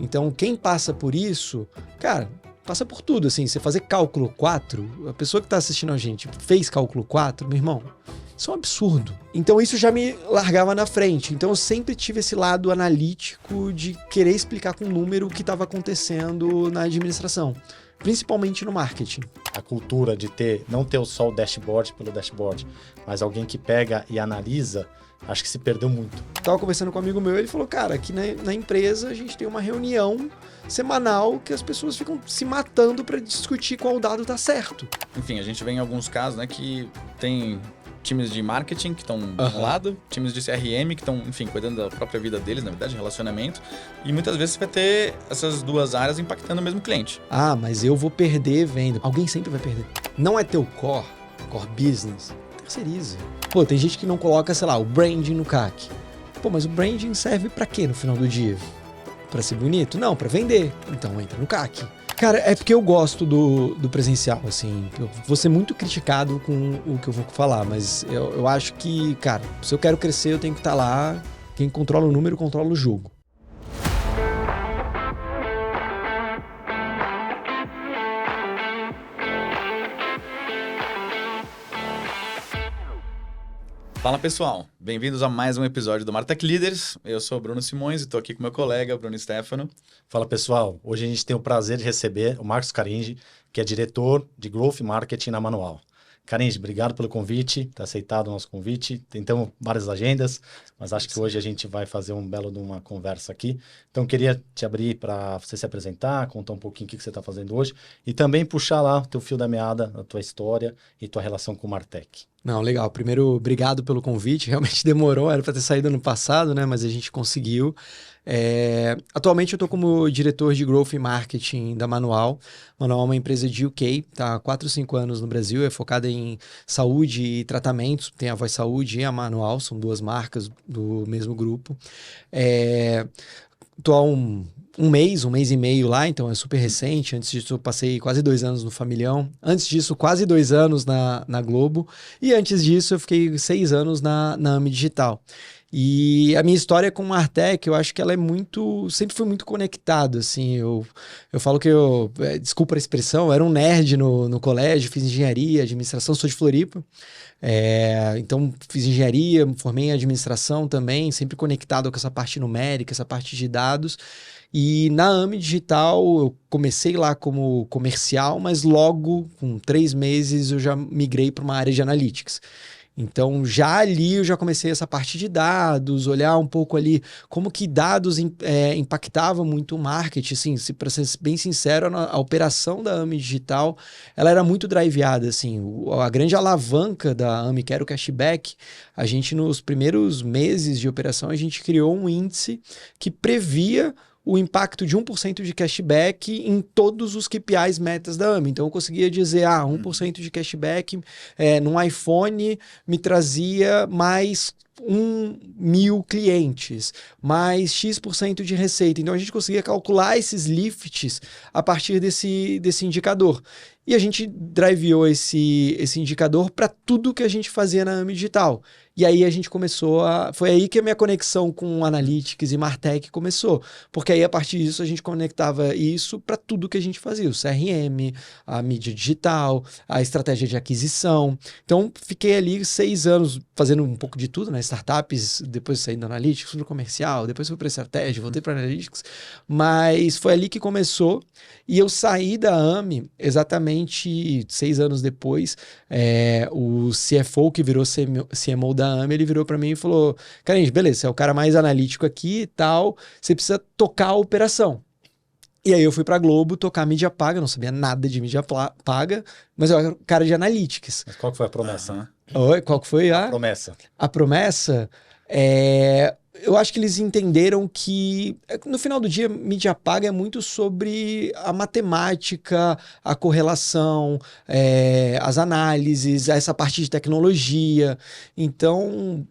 Então, quem passa por isso, cara, passa por tudo, assim. Você fazer cálculo 4, a pessoa que tá assistindo a gente fez cálculo 4, meu irmão, isso é um absurdo. Então, isso já me largava na frente. Então, eu sempre tive esse lado analítico de querer explicar com número o que estava acontecendo na administração, principalmente no marketing. A cultura de não ter só o dashboard pelo dashboard, mas alguém que pega e analisa, acho que se perdeu muito. Tava conversando com um amigo meu, ele falou, cara, aqui na empresa a gente tem uma reunião semanal que as pessoas ficam se matando para discutir qual dado tá certo. Enfim, a gente vê em alguns casos, né, que tem times de marketing que estão de um lado, times de CRM que estão, enfim, cuidando da própria vida deles, na verdade, relacionamento. E muitas vezes você vai ter essas duas áreas impactando o mesmo cliente. Ah, mas eu vou perder venda. Alguém sempre vai perder. Não é teu core business, terceiriza. Pô, tem gente que não coloca, sei lá, o branding no CAC. Pô, mas o branding serve pra quê no final do dia? Pra ser bonito? Não, pra vender. Então entra no CAC. Cara, é porque eu gosto do presencial, assim. Eu vou ser muito criticado com o que eu vou falar, mas eu acho que, cara, se eu quero crescer, eu tenho que estar lá. Quem controla o número, controla o jogo. Fala pessoal, bem-vindos a mais um episódio do Martech Leaders. Eu sou o Bruno Simões e estou aqui com meu colega Bruno Stefano. Fala pessoal, hoje a gente tem o prazer de receber o Marcos Caringi, que é diretor de Growth Marketing na Manual. Caringi, obrigado pelo convite, ter aceitado o nosso convite. Tentamos várias agendas, mas acho que hoje a gente vai fazer um belo de uma conversa aqui. Então, queria te abrir para você se apresentar, contar um pouquinho o que você está fazendo hoje e também puxar lá o teu fio da meada, a tua história e tua relação com o Martech. Não, legal. Primeiro, obrigado pelo convite. Realmente demorou, era para ter saído ano passado, né? Mas a gente conseguiu. Atualmente eu estou como diretor de Growth e Marketing da Manual. Manual é uma empresa de UK, está há 4 ou 5 anos no Brasil, é focada em saúde e tratamentos. Tem a Voz Saúde e a Manual, são 2 marcas do mesmo grupo. Estou há um mês e meio lá, então é super recente. Antes disso eu passei quase 2 anos no Familhão. Antes disso, quase 2 anos na Globo. E antes disso eu fiquei 6 anos na AMI Digital. E a minha história com o Martech, eu acho que ela é sempre foi muito conectado, assim, eu falo que desculpa a expressão, eu era um nerd no colégio, fiz engenharia, administração, sou de Floripa, então fiz engenharia, me formei em administração também, sempre conectado com essa parte numérica, essa parte de dados. E na AMI Digital, eu comecei lá como comercial, mas logo, com 3 meses, eu já migrei para uma área de analytics. Então, já ali eu já comecei essa parte de dados, olhar um pouco ali como que dados impactavam muito o marketing. Assim, para ser bem sincero, a operação da AMI Digital, ela era muito driveada. Assim, a grande alavanca da AMI, que era o cashback, a gente nos primeiros meses de operação, a gente criou um índice que previa o impacto de 1% de cashback em todos os KPIs metas da AMI. Então, eu conseguia dizer, 1% de cashback num iPhone me trazia mais 1.000 clientes, mais X% de receita. Então, a gente conseguia calcular esses lifts a partir desse indicador. E a gente driveou esse indicador para tudo que a gente fazia na AMI Digital. E aí a gente começou foi aí que a minha conexão com Analytics e Martech começou. Porque aí, a partir disso, a gente conectava isso para tudo que a gente fazia. O CRM, a mídia digital, a estratégia de aquisição. Então, fiquei ali 6 anos fazendo um pouco de tudo, né? Startups, depois saí do Analytics, fui pro comercial, depois fui para estratégia, voltei para Analytics. Mas foi ali que começou. E eu saí da AMI exatamente 6 anos depois. O CFO, que virou CMO da AMI, ele virou para mim e falou: Caringi, beleza, você é o cara mais analítico aqui e tal, você precisa tocar a operação. E aí eu fui pra Globo tocar mídia paga, não sabia nada de mídia paga, mas eu era cara de analytics. Mas qual que foi a promessa, né? Oi, qual que foi a promessa? A promessa eu acho que eles entenderam que, no final do dia, mídia paga é muito sobre a matemática, a correlação, as análises, essa parte de tecnologia. Então,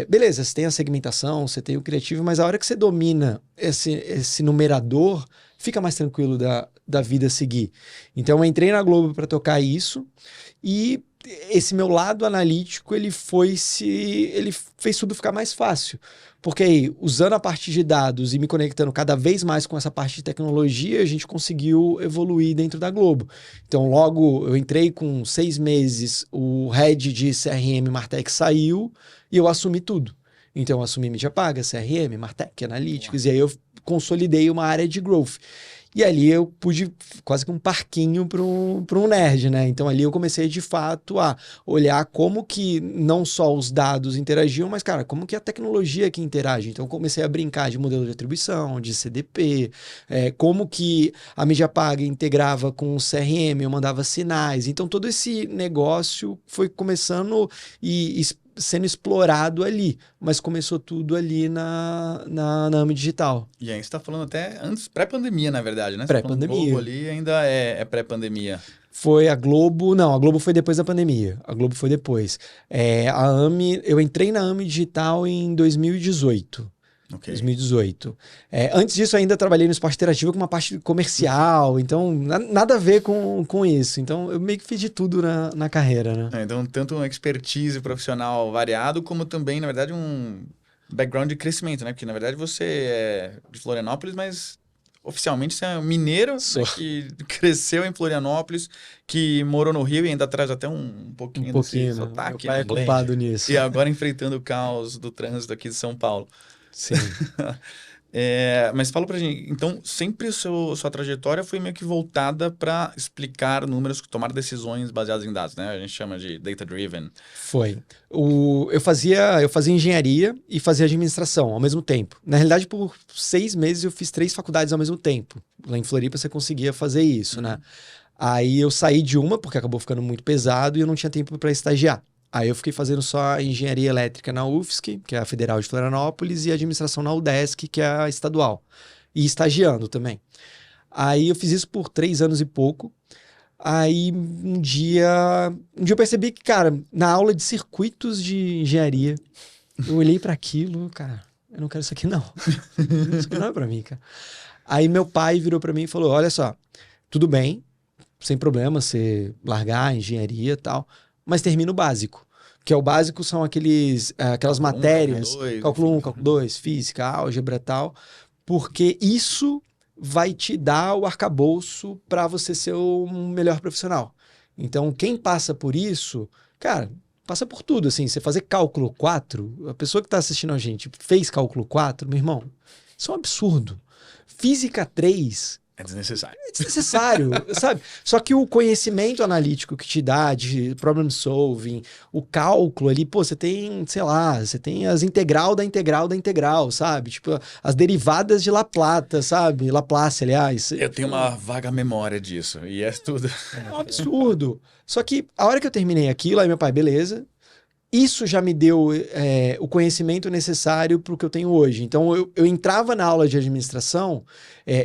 beleza, você tem a segmentação, você tem o criativo, mas a hora que você domina esse numerador, fica mais tranquilo da vida seguir. Então, eu entrei na Globo para tocar isso e esse meu lado analítico, ele fez tudo ficar mais fácil. Porque aí, usando a parte de dados e me conectando cada vez mais com essa parte de tecnologia, a gente conseguiu evoluir dentro da Globo. Então, logo, eu entrei com 6 meses, o head de CRM Martech saiu e eu assumi tudo. Então, eu assumi mídia paga, CRM, Martech, Analytics, e aí eu consolidei uma área de growth. E ali eu pude, quase que um parquinho para um nerd, né? Então ali eu comecei de fato a olhar como que não só os dados interagiam, mas, cara, como que a tecnologia que interage. Então eu comecei a brincar de modelo de atribuição, de CDP, como que a mídia paga integrava com o CRM, eu mandava sinais. Então todo esse negócio foi começando e sendo explorado ali, mas começou tudo ali na AME Digital. E aí você está falando até antes, pré-pandemia, na verdade, né? Pré-pandemia. Globo ali ainda é pré-pandemia. Foi a Globo... Não, a Globo foi depois da pandemia. A Globo foi depois. A AME... Eu entrei na AME Digital em 2018. Okay. 2018. Antes disso, eu ainda trabalhei no esporte interativo com uma parte comercial, então nada a ver com isso. Então, eu meio que fiz de tudo na carreira, né? Então, tanto uma expertise profissional variado, como também, na verdade, um background de crescimento, né? Porque, na verdade, você é de Florianópolis, mas oficialmente você é um mineiro, né? Que cresceu em Florianópolis, que morou no Rio e ainda traz até um pouquinho desse sotaque. Meu pai é culpado nisso. E agora enfrentando o caos do trânsito aqui de São Paulo. Sim. Mas fala pra gente, então sempre sua trajetória foi meio que voltada para explicar números, tomar decisões baseadas em dados, né? A gente chama de data-driven. Foi. Eu fazia engenharia e fazia administração ao mesmo tempo. Na realidade, por 6 meses eu fiz 3 faculdades ao mesmo tempo. Lá em Floripa você conseguia fazer isso, né? Aí eu saí de uma porque acabou ficando muito pesado e eu não tinha tempo para estagiar. Aí eu fiquei fazendo só engenharia elétrica na UFSC, que é a Federal de Florianópolis, e administração na UDESC, que é a estadual. E estagiando também. Aí eu fiz isso por 3 anos e pouco. Aí um dia eu percebi que, cara, na aula de circuitos de engenharia, eu olhei para aquilo, cara, eu não quero isso aqui não. Isso aqui não é para mim, cara. Aí meu pai virou para mim e falou, olha só, tudo bem, sem problema você largar a engenharia e tal, mas termina o básico. Que é o básico são aquelas matérias, cálculo 1, cálculo 2, física, álgebra e tal, porque isso vai te dar o arcabouço para você ser um melhor profissional. Então, quem passa por isso, cara, passa por tudo, assim, você fazer cálculo 4, a pessoa que está assistindo a gente fez cálculo 4, meu irmão, isso é um absurdo. Física 3... É desnecessário. É desnecessário, sabe? Só que o conhecimento analítico que te dá de problem solving, o cálculo ali, pô, você tem, sei lá, você tem as integral da integral da integral, sabe? Tipo, as derivadas de Laplace, sabe? Laplace, aliás. Eu tenho uma vaga memória disso, e é tudo. É um absurdo. Só que a hora que eu terminei aquilo, aí meu pai, beleza, isso já me deu o conhecimento necessário para o que eu tenho hoje. Então, eu entrava na aula de administração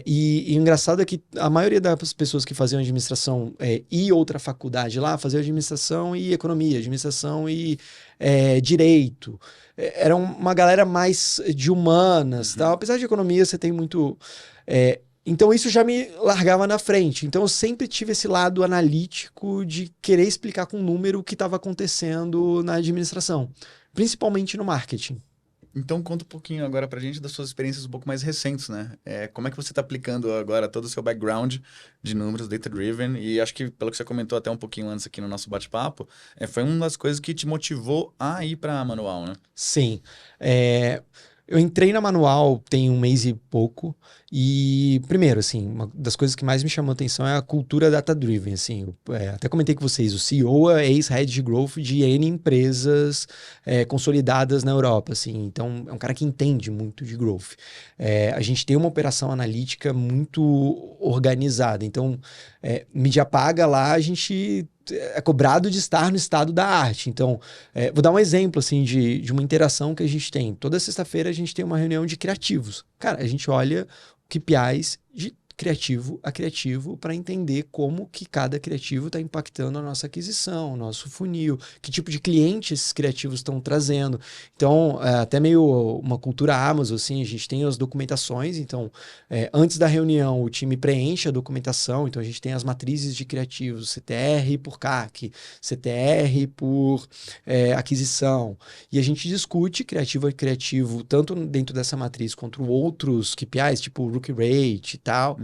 e o engraçado é que a maioria das pessoas que faziam administração e outra faculdade lá, faziam administração e economia, administração e direito. Era uma galera mais de humanas, tal. Apesar de economia, você tem muito... Então, isso já me largava na frente. Então, eu sempre tive esse lado analítico de querer explicar com número o que estava acontecendo na administração, principalmente no marketing. Então, conta um pouquinho agora pra gente das suas experiências um pouco mais recentes, né? Como é que você está aplicando agora todo o seu background de números data-driven? E acho que, pelo que você comentou até um pouquinho antes aqui no nosso bate-papo, foi uma das coisas que te motivou a ir para a Manual, né? Sim. Eu entrei na Manual tem 1 mês e pouco e, primeiro, assim, uma das coisas que mais me chamou a atenção é a cultura data-driven, assim, até comentei com vocês, o CEO é ex-head de growth de N empresas consolidadas na Europa, assim, então é um cara que entende muito de growth. A gente tem uma operação analítica muito organizada, então, mídia paga lá, a gente... é cobrado de estar no estado da arte. Então, vou dar um exemplo assim, de uma interação que a gente tem. Toda sexta-feira a gente tem uma reunião de criativos. Cara, a gente olha KPIs de criativo a criativo para entender como que cada criativo está impactando a nossa aquisição, o nosso funil, que tipo de clientes esses criativos estão trazendo. Então, até meio uma cultura Amazon, assim, a gente tem as documentações, então, antes da reunião, o time preenche a documentação, então a gente tem as matrizes de criativos, CTR por CAC, CTR por aquisição, e a gente discute criativo a criativo, tanto dentro dessa matriz quanto outros KPIs, tipo Rookie Rate e tal,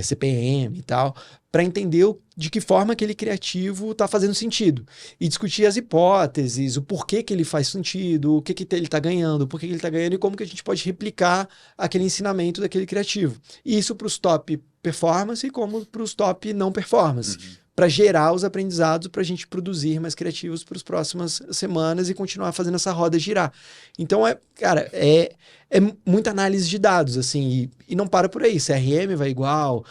CPM e tal, para entender de que forma aquele criativo está fazendo sentido. E discutir as hipóteses, o porquê que ele faz sentido, o que ele está ganhando, por que ele está ganhando e como que a gente pode replicar aquele ensinamento daquele criativo. E isso para os top performance como para os top não performance. Para gerar os aprendizados para a gente produzir mais criativos para as próximas semanas e continuar fazendo essa roda girar. Então, cara, é muita análise de dados, assim, e não para por aí. CRM vai igual,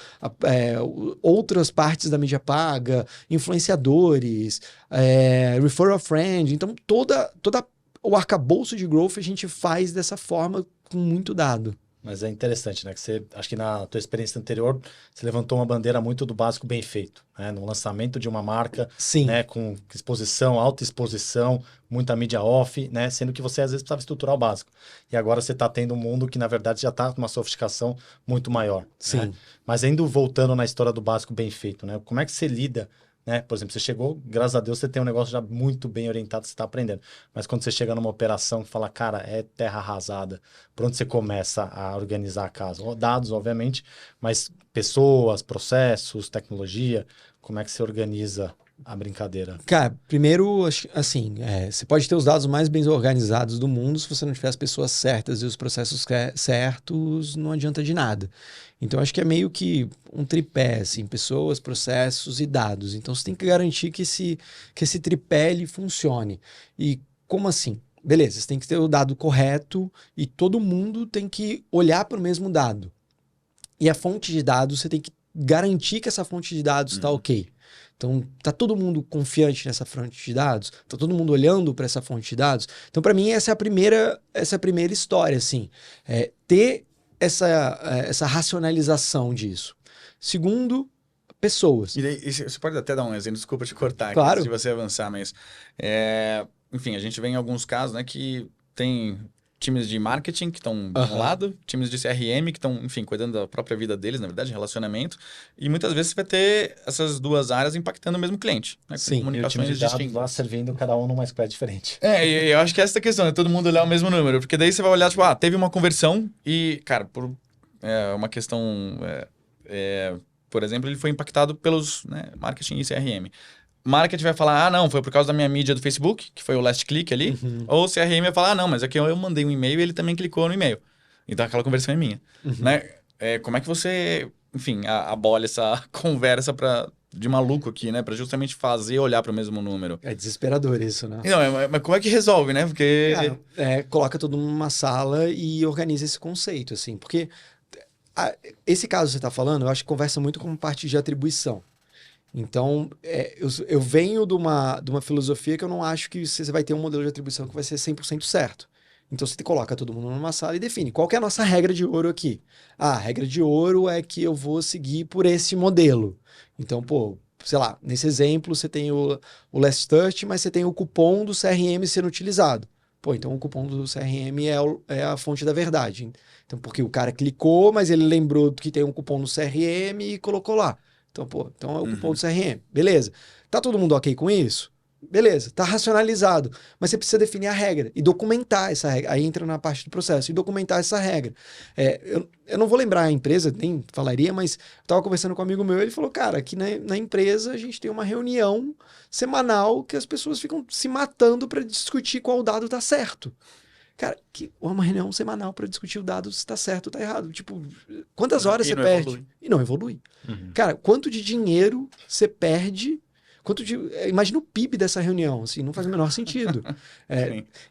outras partes da mídia paga, influenciadores, referral friend. Então, toda o arcabouço de growth a gente faz dessa forma com muito dado. Mas é interessante, né? Que você, acho que na tua experiência anterior, você levantou uma bandeira muito do básico bem feito, né? No lançamento de uma marca, Sim. Né? Com exposição, alta exposição, muita mídia off, né? Sendo que você às vezes precisava estruturar o básico. E agora você está tendo um mundo que, na verdade, já está com uma sofisticação muito maior. Sim. Né? Mas ainda voltando na história do básico bem feito, né? Como é que você lida, né? Por exemplo, você chegou, graças a Deus, você tem um negócio já muito bem orientado, você está aprendendo. Mas quando você chega numa operação que fala, cara, é terra arrasada, por onde você começa a organizar a casa? Dados, obviamente, mas pessoas, processos, tecnologia, como é que você organiza a brincadeira? Cara, primeiro, assim, você pode ter os dados mais bem organizados do mundo, se você não tiver as pessoas certas e os processos certos, não adianta de nada. Então, acho que é meio que um tripé, assim, pessoas, processos e dados. Então, você tem que garantir que esse tripé ele funcione. E como assim? Beleza, você tem que ter o dado correto e todo mundo tem que olhar para o mesmo dado. E a fonte de dados, você tem que garantir que essa fonte de dados está ok. Então, tá todo mundo confiante nessa fonte de dados? Tá todo mundo olhando para essa fonte de dados? Então, para mim, essa é a primeira história, assim. Ter essa racionalização disso. Segundo, pessoas. E daí, você pode até dar um exemplo, desculpa te cortar Claro. aqui, antes de você avançar, mas... enfim, a gente vê em alguns casos, né, que tem times de marketing que estão de um lado, times de CRM que estão, enfim, cuidando da própria vida deles, na verdade, relacionamento. E muitas vezes você vai ter essas duas áreas impactando o mesmo cliente. Né, Sim. comunicações E o time de dados distintas. lá servindo cada um numa squad diferente. E eu acho que essa é a questão, é todo mundo olhar o mesmo número. Porque daí você vai olhar, tipo, teve uma conversão e, cara, por uma questão... por exemplo, ele foi impactado pelos marketing e CRM. Marketing vai falar, não, foi por causa da minha mídia do Facebook, que foi o last click ali. Ou o CRM vai falar, não, mas aqui eu mandei um e-mail e ele também clicou no e-mail. Então aquela conversão é minha. Né? Como é que você, enfim, abola essa conversa de maluco aqui, né? Pra justamente fazer olhar para o mesmo número. É desesperador isso, né? Não, mas como é que resolve, né? Porque... coloca todo mundo numa sala e organiza esse conceito, assim. Porque esse caso que você está falando, eu acho que conversa muito com parte de atribuição. Então, eu venho de uma filosofia que eu não acho que você vai ter um modelo de atribuição que vai ser 100% certo. Então, você coloca todo mundo numa sala e define qual que é a nossa regra de ouro aqui. A regra de ouro é que eu vou seguir por esse modelo. Então, sei lá, nesse exemplo você tem o Last Touch, mas você tem o cupom do CRM sendo utilizado. Então o cupom do CRM é a fonte da verdade. Então, porque o cara clicou, mas ele lembrou que tem um cupom no CRM e colocou lá. Então, então é o cupom do CRM. Beleza. Tá todo mundo ok com isso? Beleza. Tá racionalizado. Mas você precisa definir a regra e documentar essa regra. Aí entra na parte do processo. E documentar essa regra. Eu não vou lembrar a empresa, nem falaria, mas eu tava conversando com um amigo meu e ele falou, cara, aqui na empresa a gente tem uma reunião semanal que as pessoas ficam se matando para discutir qual dado tá certo. Cara, uma reunião semanal para discutir o dado se tá certo ou tá errado. Tipo, quantas horas você perde? Evolui. E não evolui. Cara, quanto de dinheiro você perde? Imagina o PIB dessa reunião, assim, não faz o menor sentido.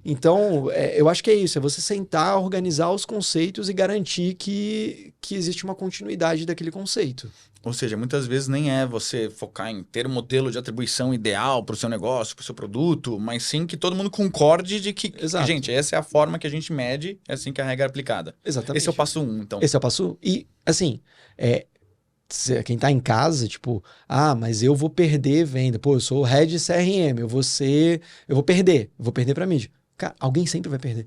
Então, eu acho que é isso, é você sentar, organizar os conceitos e garantir que existe uma continuidade daquele conceito. Ou seja, muitas vezes nem é você focar em ter um modelo de atribuição ideal para o seu negócio, para o seu produto, mas sim que todo mundo concorde de que, gente, essa é a forma que a gente mede, é assim que a regra é aplicada. Exatamente. Esse é o passo 1, então. Esse é o passo 1. E, assim, quem tá em casa, tipo, mas eu vou perder venda. Pô, eu sou o head CRM, eu vou perder pra mídia. Cara, alguém sempre vai perder.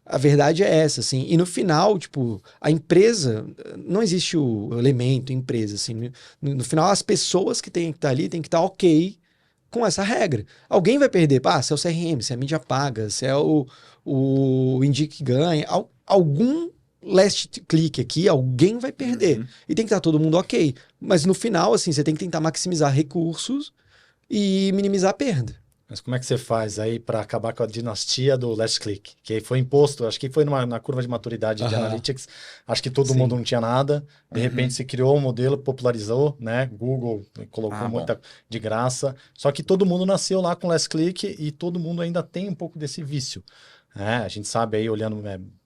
A verdade é essa, assim. E no final, tipo, a empresa, não existe o elemento empresa, assim. No final, as pessoas que têm que estar ali têm que estar ok com essa regra. Alguém vai perder. Se é o CRM, se é a mídia paga, se é o Indique ganha, algum last click aqui, alguém vai perder. E tem que estar todo mundo ok. Mas no final, assim, você tem que tentar maximizar recursos e minimizar a perda. Mas como é que você faz aí para acabar com a dinastia do last click? Que foi imposto, acho que foi na curva de maturidade de Analytics, acho que todo mundo não tinha nada, de repente se criou um modelo, popularizou, né? Google colocou muita de graça, só que todo mundo nasceu lá com last click e todo mundo ainda tem um pouco desse vício. A gente sabe aí, olhando,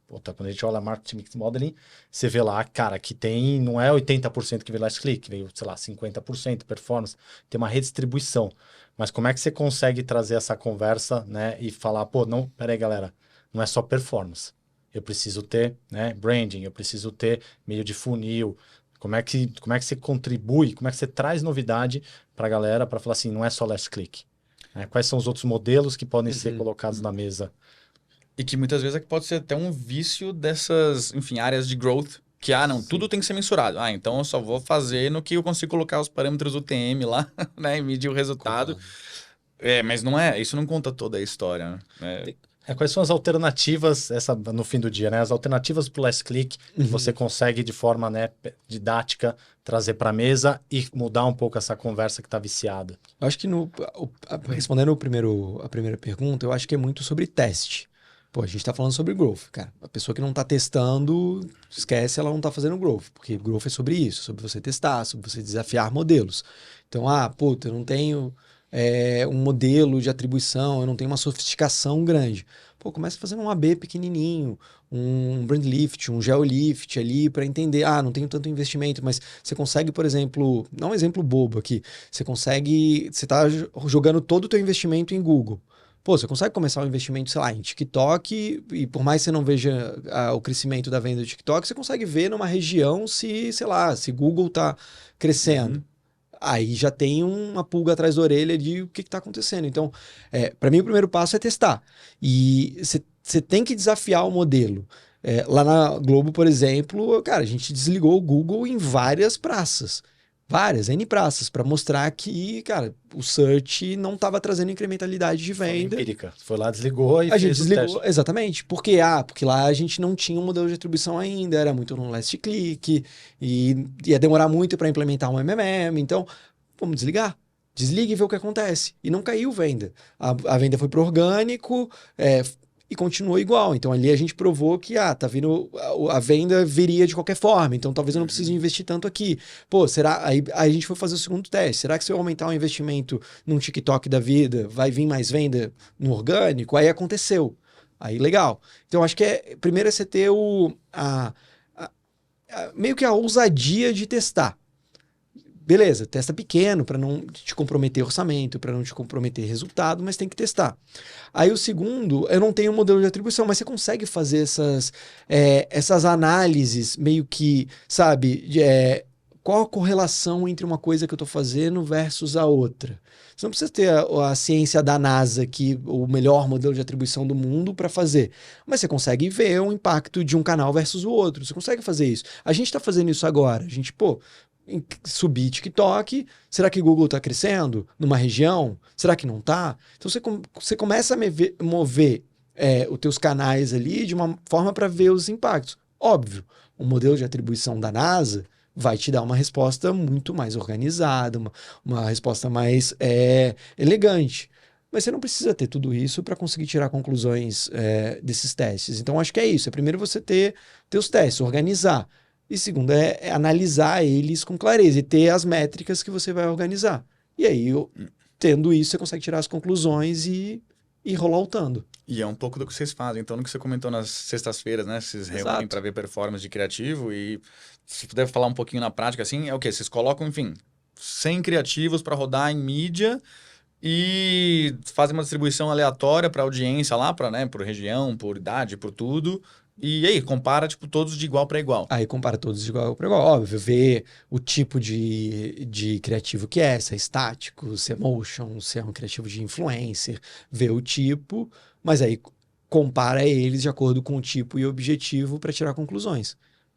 quando a gente olha Marketing Mix Modeling, você vê lá, cara, que tem, não é 80% que veio last click, veio, sei lá, 50% performance, tem uma redistribuição. Mas como é que você consegue trazer essa conversa, né, e falar, não, peraí, galera, não é só performance. Eu preciso ter, né, branding, eu preciso ter meio de funil. Como é que você contribui, como é que você traz novidade para a galera para falar assim, não é só last click. Quais são os outros modelos que podem ser colocados na mesa? E que muitas vezes pode ser até um vício dessas, enfim, áreas de growth. Que, tudo tem que ser mensurado. Então eu só vou fazer no que eu consigo colocar os parâmetros do TM lá, né? E medir o resultado. Mas não é, isso não conta toda a história, né? Quais são as alternativas, no fim do dia, né? As alternativas para o last click que você consegue de forma, né, didática trazer para a mesa e mudar um pouco essa conversa que está viciada? Eu acho que respondendo a primeira pergunta, eu acho que é muito sobre teste. A gente tá falando sobre growth, cara. A pessoa que não tá testando, esquece, ela não tá fazendo growth. Porque growth é sobre isso, sobre você testar, sobre você desafiar modelos. Então, eu não tenho um modelo de atribuição, eu não tenho uma sofisticação grande. Começa fazendo um AB pequenininho, um brand lift, um geolift ali para entender, não tenho tanto investimento, mas você consegue, por exemplo, dá um exemplo bobo aqui, você tá jogando todo o teu investimento em Google. Você consegue começar um investimento, sei lá, em TikTok e por mais que você não veja o crescimento da venda do TikTok, você consegue ver numa região se Google tá crescendo. Aí já tem uma pulga atrás da orelha de o que está acontecendo. Então, para mim, o primeiro passo é testar. E você tem que desafiar o modelo. Lá na Globo, por exemplo, cara, a gente desligou o Google em várias praças. Várias, N praças, para mostrar que, cara, o search não estava trazendo incrementalidade de venda. Empírica. Foi lá, desligou e a fez gente desligou, teste. exatamente. Por quê? Porque lá a gente não tinha um modelo de atribuição ainda, era muito no last click, e ia demorar muito para implementar um MMM, então vamos desligar. Desliga e vê o que acontece. E não caiu venda. A venda foi para orgânico, e continuou igual. Então ali a gente provou que tá vindo, a venda viria de qualquer forma, então talvez eu não precise investir tanto aqui. Será? Aí a gente foi fazer o segundo teste. Será que se eu aumentar o investimento num TikTok da vida, vai vir mais venda no orgânico? Aí aconteceu. Aí legal. Então acho que primeiro é você ter meio que a ousadia de testar. Beleza, testa pequeno para não te comprometer orçamento, para não te comprometer resultado, mas tem que testar. Aí o segundo, eu não tenho um modelo de atribuição, mas você consegue fazer essas análises meio que, sabe, qual a correlação entre uma coisa que eu estou fazendo versus a outra. Você não precisa ter a ciência da NASA, o melhor modelo de atribuição do mundo para fazer, mas você consegue ver o impacto de um canal versus o outro, você consegue fazer isso. A gente está fazendo isso agora, a gente, subir TikTok, será que Google está crescendo numa região? Será que não está? Então você começa a mover os teus canais ali de uma forma para ver os impactos. Óbvio, o modelo de atribuição da NASA vai te dar uma resposta muito mais organizada, uma resposta mais elegante. Mas você não precisa ter tudo isso para conseguir tirar conclusões desses testes. Então, acho que é isso. Primeiro você ter os testes, organizar. E segundo é analisar eles com clareza e ter as métricas que você vai organizar. E aí, tendo isso, você consegue tirar as conclusões e rolloutando. E é um pouco do que vocês fazem. Então, no que você comentou nas sextas-feiras, né? Vocês reúnem para ver performance de criativo e se puder falar um pouquinho na prática, assim, é o quê? Vocês colocam, enfim, 100 criativos para rodar em mídia e fazem uma distribuição aleatória para audiência lá, para, né, por região, por idade, por tudo. E aí, compara, tipo, todos de igual para igual. Aí compara todos de igual para igual. Óbvio, vê o tipo de criativo que é, se é estático, se é motion, se é um criativo de influencer, vê o tipo, mas aí compara eles de acordo com o tipo e objetivo para tirar conclusões.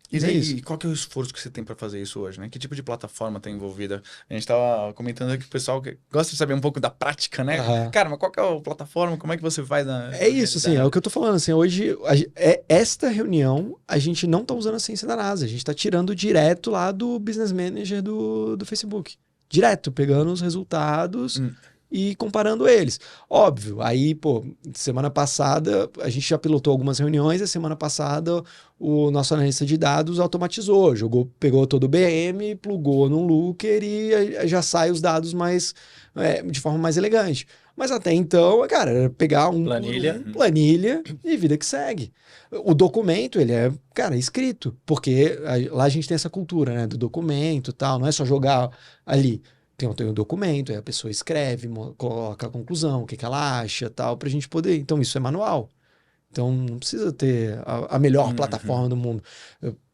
E Mas é daí, isso. qual que é o esforço que você tem para fazer isso hoje, né? Que tipo de plataforma tá envolvida? A gente tava comentando aqui que o pessoal que gosta de saber um pouco da prática, né? Aham. Cara, mas qual que é a plataforma? Como é que você faz É isso, assim, é o que eu tô falando, assim, hoje, esta reunião, a gente não tá usando a ciência da NASA, a gente tá tirando direto lá do Business Manager do Facebook. Direto, pegando os resultados e comparando eles. Óbvio, aí, pô, semana passada, a gente já pilotou algumas reuniões, a semana passada o nosso analista de dados automatizou, pegou todo o BM, plugou num Looker e aí já sai os dados de forma mais elegante. Mas até então, cara, era pegar planilha e vida que segue. O documento, ele é, cara, escrito, porque lá a gente tem essa cultura, né, do documento e tal, não é só jogar ali. Tem um documento, aí a pessoa escreve, coloca a conclusão, o que ela acha, tal, pra gente poder. Então, isso é manual. Então, não precisa ter a melhor plataforma do mundo.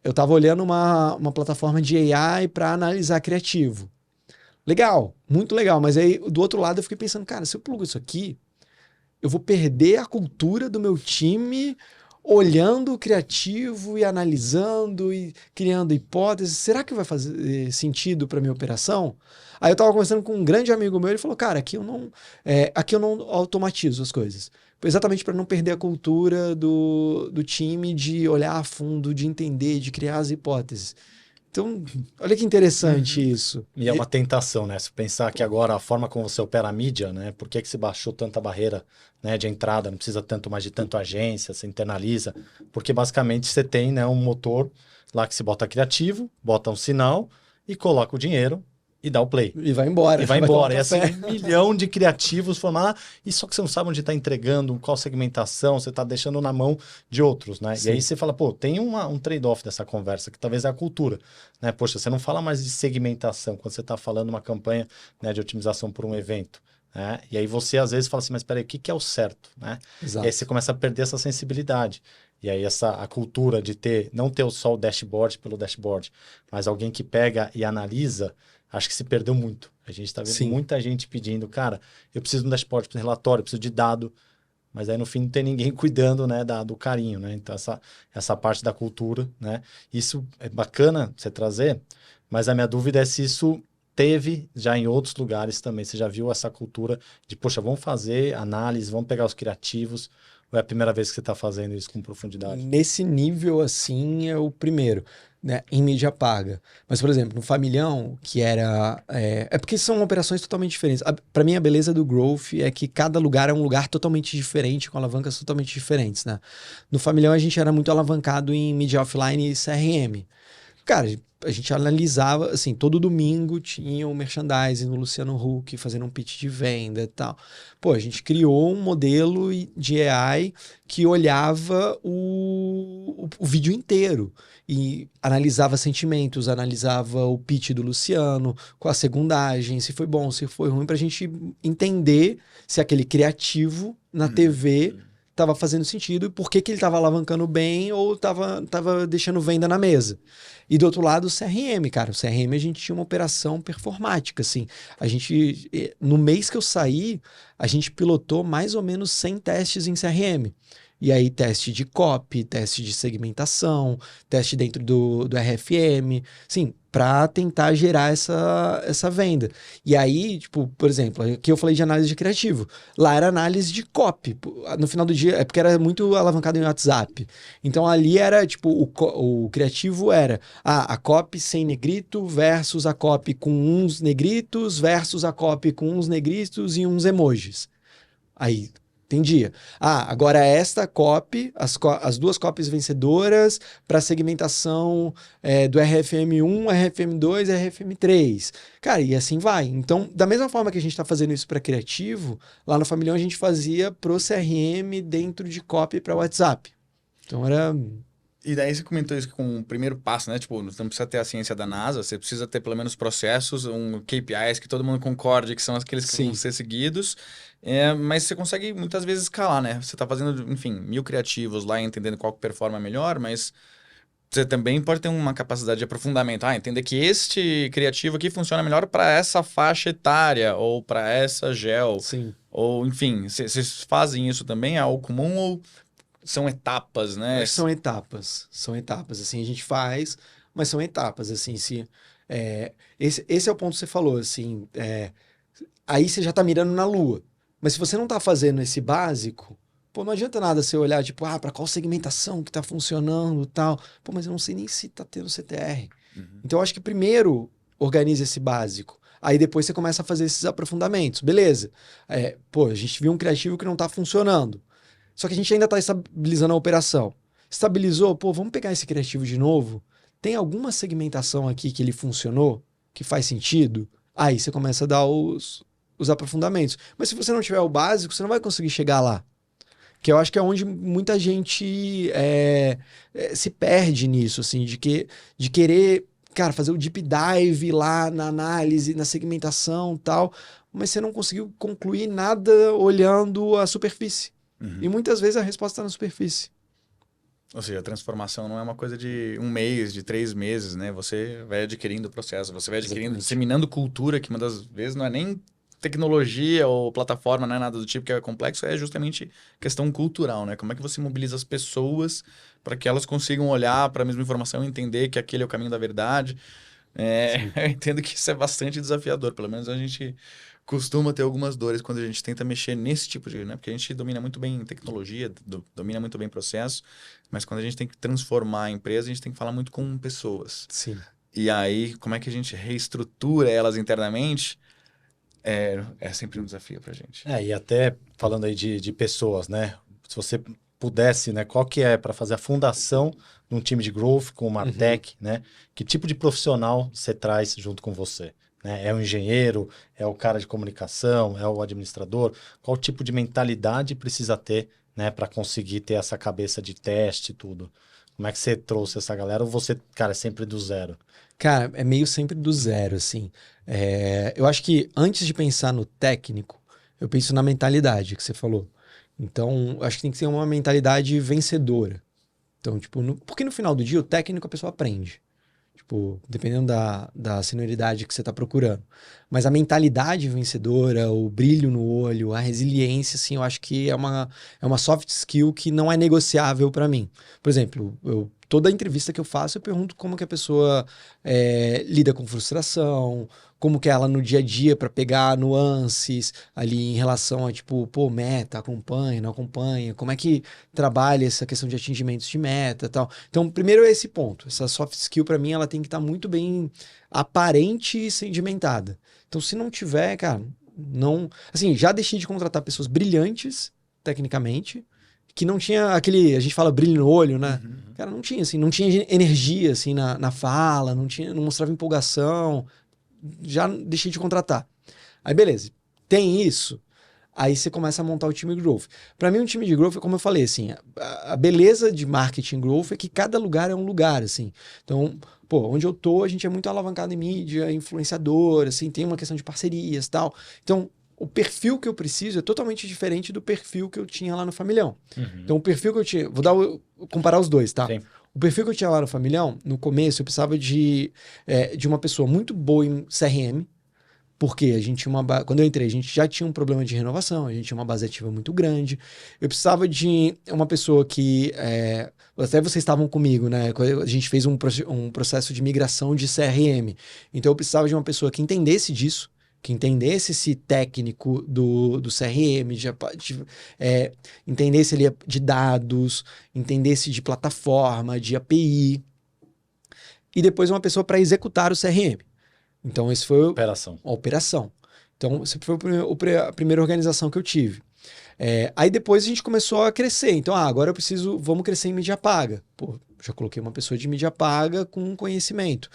Eu tava olhando uma plataforma de AI para analisar criativo. Legal, muito legal, mas aí do outro lado eu fiquei pensando, cara, se eu plugo isso aqui, eu vou perder a cultura do meu time olhando o criativo e analisando e criando hipóteses. Será que vai fazer sentido para minha operação? Aí eu tava conversando com um grande amigo meu, ele falou, cara, aqui eu não automatizo as coisas. Exatamente para não perder a cultura do time de olhar a fundo, de entender, de criar as hipóteses. Então, olha que interessante isso. E é uma tentação, né? Se pensar que agora a forma como você opera a mídia, né? Por que que se baixou tanta barreira, né, de entrada? Não precisa tanto mais de tanto agência, você internaliza. Porque basicamente você tem, né, um motor lá que se bota criativo, bota um sinal e coloca o dinheiro e dá o play. E vai embora. E vai embora. E assim, café. 1 milhão de criativos formar. E só que você não sabe onde está entregando, qual segmentação, você está deixando na mão de outros, né? Sim. E aí você fala, pô, tem um trade-off dessa conversa, que talvez é a cultura, né? Poxa, você não fala mais de segmentação quando você está falando uma campanha, né, de otimização por um evento. Né? E aí você às vezes fala assim, mas peraí, o que é o certo, né? Exato. E aí você começa a perder essa sensibilidade. E aí a cultura de não ter só o dashboard pelo dashboard, mas alguém que pega e analisa, acho que se perdeu muito. A gente está vendo muita gente pedindo, cara, eu preciso de um dashboard, preciso de relatório, eu preciso de dado, mas aí no fim não tem ninguém cuidando, né, do carinho, né? Então essa parte da cultura, né? Isso é bacana você trazer, mas a minha dúvida é se isso teve já em outros lugares também. Você já viu essa cultura de, poxa, vamos fazer análise, vamos pegar os criativos, ou é a primeira vez que você está fazendo isso com profundidade? Nesse nível, assim, é o primeiro, né? Em mídia paga. Mas, por exemplo, no Familhão, que era... É porque são operações totalmente diferentes. Para mim, a beleza do Growth é que cada lugar é um lugar totalmente diferente, com alavancas totalmente diferentes, né? No Familhão, a gente era muito alavancado em mídia offline e CRM. Cara, a gente analisava, assim, todo domingo tinha um merchandising no Luciano Huck fazendo um pitch de venda e tal. Pô, a gente criou um modelo de AI que olhava o vídeo inteiro e analisava sentimentos, analisava o pitch do Luciano, com a segundagem, se foi bom, se foi ruim, pra gente entender se aquele criativo na TV estava fazendo sentido e por que ele estava alavancando bem ou estava deixando venda na mesa. E do outro lado, o CRM, cara. O CRM a gente tinha uma operação performática, assim. No mês que eu saí, a gente pilotou mais ou menos 100 testes em CRM. E aí, teste de copy, teste de segmentação, teste dentro do RFM, sim, para tentar gerar essa venda. E aí, tipo, por exemplo, aqui eu falei de análise de criativo. Lá era análise de copy. No final do dia, é porque era muito alavancado em WhatsApp. Então ali era, tipo, o criativo era a copy sem negrito versus a copy com uns negritos versus a copy com uns negritos e uns emojis. Aí entendia. Agora esta copy, as duas copies vencedoras para segmentação do RFM1, RFM2 e RFM3. Cara, e assim vai. Então, da mesma forma que a gente está fazendo isso para criativo, lá no Familhão a gente fazia pro CRM dentro de copy para WhatsApp. Então era... E daí você comentou isso com o primeiro passo, né? Tipo, você não precisa ter a ciência da NASA, você precisa ter pelo menos processos, KPIs que todo mundo concorde que são aqueles que vão ser seguidos. Mas você consegue muitas vezes escalar, né? Você tá fazendo, enfim, 1000 criativos lá, entendendo qual que performa melhor, mas você também pode ter uma capacidade de aprofundamento. Entender que este criativo aqui funciona melhor para essa faixa etária ou para essa gel. Sim. Ou, enfim, vocês fazem isso também? É algo comum ou são etapas, né? Acho que são etapas, assim, a gente faz, mas são etapas, assim, se... esse é o ponto que você falou, assim, aí você já tá mirando na lua, mas se você não tá fazendo esse básico, pô, não adianta nada você olhar, tipo, para qual segmentação que tá funcionando e tal, pô, mas eu não sei nem se tá tendo CTR. Então, eu acho que primeiro organize esse básico, aí depois você começa a fazer esses aprofundamentos, beleza. Pô, a gente viu um criativo que não tá funcionando, só que a gente ainda está estabilizando a operação. Estabilizou, pô, vamos pegar esse criativo de novo? Tem alguma segmentação aqui que ele funcionou? Que faz sentido? Aí você começa a dar os aprofundamentos. Mas se você não tiver o básico, você não vai conseguir chegar lá. Que eu acho que é onde muita gente se perde nisso, assim, de querer, cara, fazer o deep dive lá na análise, na segmentação e tal, mas você não conseguiu concluir nada olhando a superfície. E muitas vezes a resposta está na superfície. Ou seja, a transformação não é uma coisa de 1 mês, de 3 meses, né? Você vai adquirindo o processo, você vai adquirindo, disseminando cultura, que muitas vezes não é nem tecnologia ou plataforma, não é nada do tipo que é complexo, é justamente questão cultural, né? Como é que você mobiliza as pessoas para que elas consigam olhar para a mesma informação e entender que aquele é o caminho da verdade. Eu entendo que isso é bastante desafiador, pelo menos a gente costuma ter algumas dores quando a gente tenta mexer nesse tipo de... né? Porque a gente domina muito bem tecnologia, domina muito bem processo, mas quando a gente tem que transformar a empresa, a gente tem que falar muito com pessoas. Sim. E aí, como é que a gente reestrutura elas internamente? É sempre um desafio pra gente. E até falando aí de pessoas, né? Se você pudesse, né? Qual que é para fazer a fundação de um time de growth com uma tech, né? Que tipo de profissional você traz junto com você? Né? É o engenheiro? É o cara de comunicação? É o administrador? Qual tipo de mentalidade precisa ter, né? Para conseguir ter essa cabeça de teste e tudo? Como é que você trouxe essa galera? Ou você, cara, é sempre do zero? Cara, é meio sempre do zero, assim. Eu acho que antes de pensar no técnico, eu penso na mentalidade que você falou. Então, acho que tem que ser uma mentalidade vencedora. Então, tipo, porque no final do dia o técnico a pessoa aprende. Tipo, dependendo da senioridade que você está procurando. Mas a mentalidade vencedora, o brilho no olho, a resiliência, assim, eu acho que é uma soft skill que não é negociável para mim. Por exemplo, toda entrevista que eu faço, eu pergunto como que a pessoa lida com frustração, como que é ela no dia a dia para pegar nuances ali em relação a, tipo, pô, meta, acompanha, não acompanha, como é que trabalha essa questão de atingimentos de meta e tal. Então, primeiro é esse ponto. Essa soft skill, para mim, ela tem que estar muito bem aparente e sedimentada. Então, se não tiver, cara, não... Assim, já deixei de contratar pessoas brilhantes, tecnicamente, que não tinha aquele... A gente fala brilho no olho, né? Cara, não tinha, assim, não tinha energia, assim, na fala, não mostrava empolgação. Já deixei de contratar. Aí, beleza. Tem isso... Aí você começa a montar o time de growth. Para mim, um time de growth, como eu falei, assim, a beleza de marketing growth é que cada lugar é um lugar, assim. Então, pô, onde eu tô, a gente é muito alavancado em mídia, influenciador, assim, tem uma questão de parcerias e tal. Então, o perfil que eu preciso é totalmente diferente do perfil que eu tinha lá no Familhão. Então, o perfil que eu tinha... comparar os dois, tá? Sim. O perfil que eu tinha lá no Familhão, no começo, eu precisava de uma pessoa muito boa em CRM, porque a gente tinha quando eu entrei, a gente já tinha um problema de renovação, a gente tinha uma base ativa muito grande. Eu precisava de uma pessoa que... até vocês estavam comigo, né? A gente fez um processo de migração de CRM. Então eu precisava de uma pessoa que entendesse disso, que entendesse esse técnico do CRM, entendesse ali de dados, entendesse de plataforma, de API. E depois uma pessoa para executar o CRM. Então, esse foi a operação. Então, essa foi a primeira organização que eu tive. Aí depois a gente começou a crescer. Então, agora vamos crescer em mídia paga. Pô, já coloquei uma pessoa de mídia paga com conhecimento.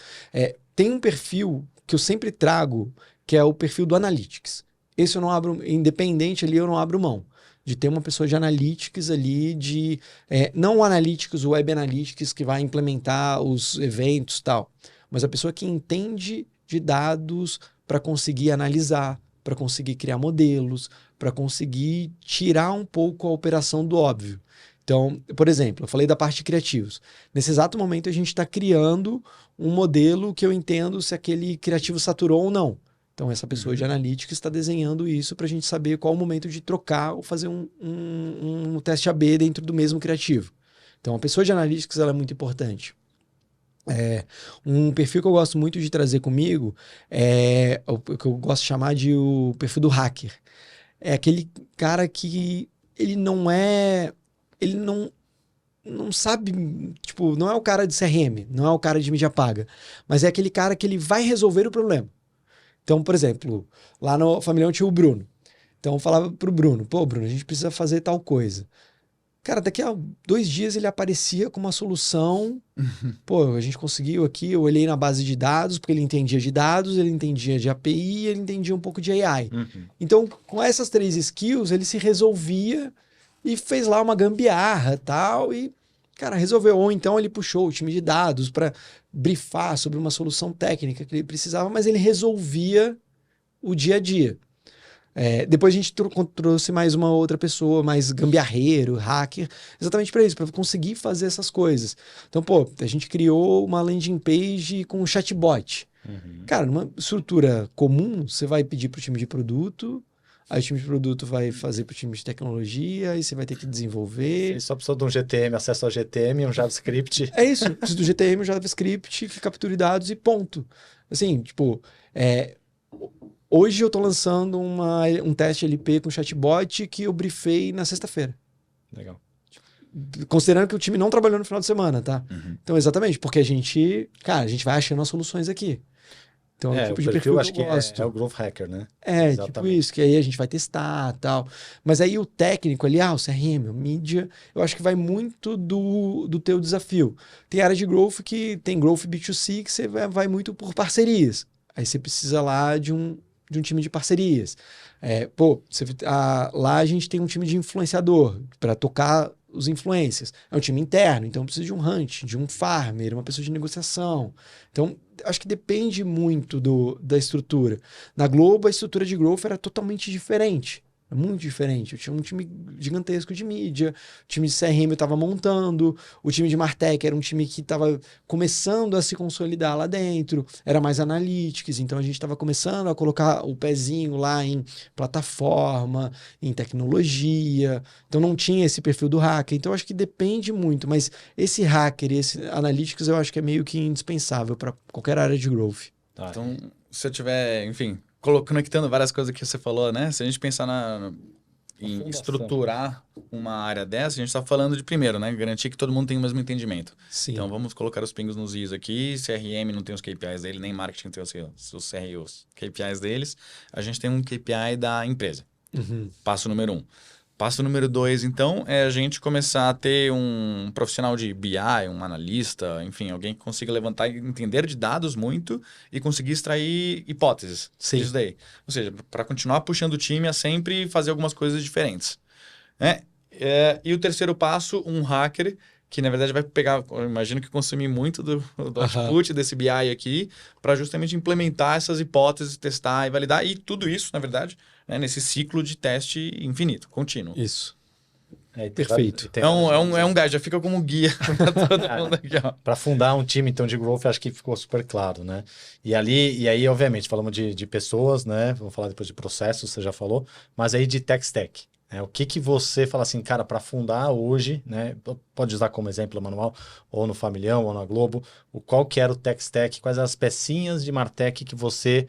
Tem um perfil que eu sempre trago, que é o perfil do Analytics. Esse eu não abro, independente ali, eu não abro mão. de ter uma pessoa de analytics ali, não o analytics, o web analytics que vai implementar os eventos e tal, mas a pessoa que entende de dados para conseguir analisar, para conseguir criar modelos, para conseguir tirar um pouco a operação do óbvio. Então, por exemplo, eu falei da parte de criativos. Nesse exato momento, a gente está criando um modelo que eu entendo se aquele criativo saturou ou não. Então, essa pessoa de analytics está desenhando isso para a gente saber qual o momento de trocar ou fazer um teste AB dentro do mesmo criativo. Então, a pessoa de analytics ela é muito importante. Um perfil que eu gosto muito de trazer comigo é o que eu gosto de chamar de o perfil do hacker. É aquele cara que ele não sabe, tipo, não é o cara de CRM, não é o cara de mídia paga, mas é aquele cara que ele vai resolver o problema. Então, por exemplo, lá no Familhão tinha o Bruno. Então eu falava pro Bruno, pô, Bruno, a gente precisa fazer tal coisa. Cara, daqui a 2 dias ele aparecia com uma solução. Pô, a gente conseguiu aqui, eu olhei na base de dados, porque ele entendia de dados, ele entendia de API, ele entendia um pouco de AI. Então, com essas 3 skills, ele se resolvia e fez lá uma gambiarra e tal, e, cara, resolveu. Ou então ele puxou o time de dados para brifar sobre uma solução técnica que ele precisava, mas ele resolvia o dia a dia. Depois a gente trouxe mais uma outra pessoa, mais gambiarreiro, hacker, exatamente para isso, para conseguir fazer essas coisas. Então, pô, a gente criou uma landing page com um chatbot. Cara, numa estrutura comum, você vai pedir para o time de produto, aí o time de produto vai fazer para o time de tecnologia, aí você vai ter que desenvolver. Você só precisa de um GTM, acesso ao GTM, um JavaScript. É isso, precisa do GTM, um JavaScript que capture dados e ponto. Assim, tipo, hoje eu estou lançando um teste LP com chatbot que eu briefei na sexta-feira. Legal. Considerando que o time não trabalhou no final de semana, tá? Então, exatamente, porque a gente vai achando as soluções aqui. Então, é o tipo de perfil acho que eu gosto. É o Growth Hacker, né? Tipo isso, que aí a gente vai testar e tal. Mas aí o técnico ali, o CRM, o mídia, eu acho que vai muito do teu desafio. Tem área de growth que tem growth B2C que você vai muito por parcerias. Aí você precisa lá de um time de parcerias. Lá a gente tem um time de influenciador para tocar os influencers. É um time interno, então precisa de um hunt, de um farmer, uma pessoa de negociação. Então, acho que depende muito da estrutura. Na Globo, a estrutura de growth era totalmente diferente. Muito diferente. Eu tinha um time gigantesco de mídia, o time de CRM eu estava montando, o time de Martech era um time que estava começando a se consolidar lá dentro, era mais analytics, então a gente estava começando a colocar o pezinho lá em plataforma, em tecnologia, então não tinha esse perfil do hacker, então acho que depende muito, mas esse hacker e esse analytics eu acho que é meio que indispensável para qualquer área de growth. Então, se eu tiver, enfim, conectando várias coisas que você falou, né? Se a gente pensar em estruturar uma área dessa, a gente está falando de, primeiro, né? Garantir que todo mundo tem o mesmo entendimento. Sim. Então, vamos colocar os pingos nos is aqui. CRM não tem os KPIs dele, nem marketing tem os KPIs deles. A gente tem um KPI da empresa. Passo número 1. Passo número 2, então, é a gente começar a ter um profissional de BI, um analista, enfim, alguém que consiga levantar e entender de dados muito e conseguir extrair hipóteses disso daí. Ou seja, para continuar puxando o time a sempre fazer algumas coisas diferentes. Né? E o terceiro passo, um hacker, que na verdade vai pegar, eu imagino que consumir muito do output desse BI aqui, para justamente implementar essas hipóteses, testar e validar, e tudo isso, na verdade, né, nesse ciclo de teste infinito, contínuo. Isso. Perfeito. É um guide, já fica como guia para todo mundo aqui. Para fundar um time então, de growth, acho que ficou super claro, né? E aí, obviamente, falamos de pessoas, né? Vamos falar depois de processos, você já falou, mas aí de tech stack. O que você fala assim, cara, para fundar hoje, né? Pode usar como exemplo o manual, ou no Familhão, ou na Globo, qual que era o tech stack, quais as pecinhas de Martech que você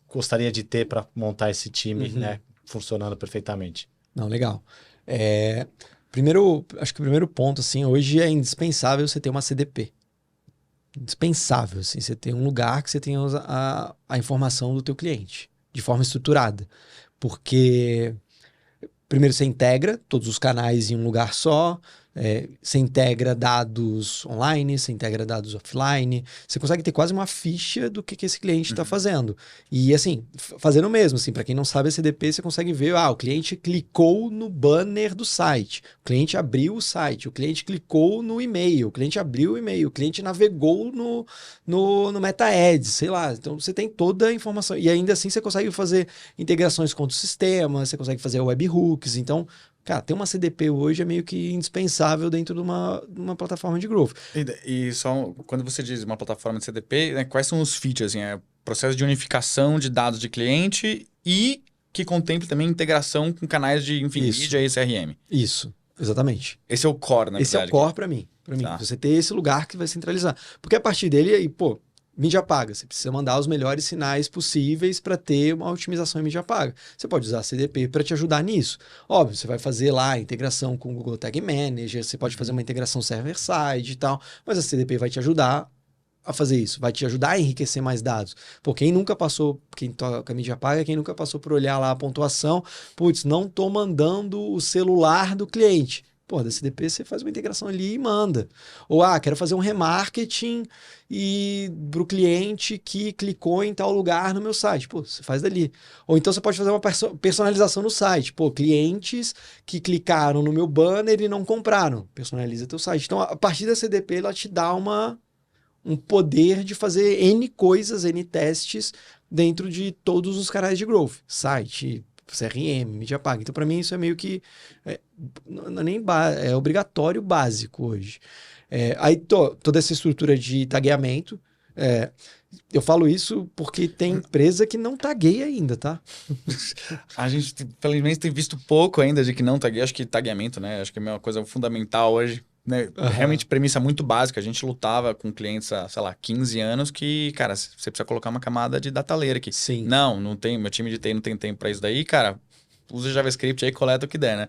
gostaria de ter para montar esse time, né, funcionando perfeitamente? Não, legal. Acho que o primeiro ponto, assim, hoje é indispensável você ter uma CDP. Indispensável, assim, você ter um lugar que você tenha a informação do teu cliente, de forma estruturada. Porque, primeiro, você integra todos os canais em um lugar só, Você integra dados online, você integra dados offline, você consegue ter quase uma ficha do que esse cliente está fazendo. E assim, fazendo o mesmo, assim, para quem não sabe, a CDP você consegue ver, o cliente clicou no banner do site, o cliente abriu o site, o cliente clicou no e-mail, o cliente abriu o e-mail, o cliente navegou no Meta Ads, sei lá. Então você tem toda a informação. E ainda assim você consegue fazer integrações com outros sistemas, você consegue fazer webhooks. Então, cara, ter uma CDP hoje é meio que indispensável dentro de uma plataforma de growth. E só quando você diz uma plataforma de CDP, né, quais são os features? Assim, processo de unificação de dados de cliente e que contemple também integração com canais de, enfim, mídia e CRM. Isso, exatamente. Esse é o core, na verdade. Esse é o core para mim. Tá. Você ter esse lugar que vai centralizar. Porque a partir dele, aí, mídia paga. Você precisa mandar os melhores sinais possíveis para ter uma otimização em mídia paga. Você pode usar a CDP para te ajudar nisso. Óbvio, você vai fazer lá a integração com o Google Tag Manager, você pode fazer uma integração server-side e tal, mas a CDP vai te ajudar a fazer isso, vai te ajudar a enriquecer mais dados. Pô, quem toca a mídia paga, quem nunca passou por olhar lá a pontuação, não tô mandando o celular do cliente. Pô, da CDP você faz uma integração ali e manda. Ou, quero fazer um remarketing para o cliente que clicou em tal lugar no meu site. Pô, você faz dali. Ou então você pode fazer uma personalização no site. Pô, clientes que clicaram no meu banner e não compraram. Personaliza teu site. Então, a partir da CDP, ela te dá um poder de fazer N coisas, N testes dentro de todos os canais de growth. Site, CRM, mídia paga. Então, para mim, isso é meio que é obrigatório básico hoje. Aí, toda essa estrutura de tagueamento. Eu falo isso porque tem empresa que não tagueia ainda, tá? A gente, felizmente, tem visto pouco ainda de que não tagueia. Acho que tagueamento, né? Acho que é uma coisa fundamental hoje. Né? Realmente premissa muito básica. A gente lutava com clientes há, sei lá, 15 anos que, cara, você precisa colocar uma camada de data layer aqui. Sim. Não tem, meu time de TI não tem tempo para isso daí, cara, usa JavaScript aí, coleta o que der, né?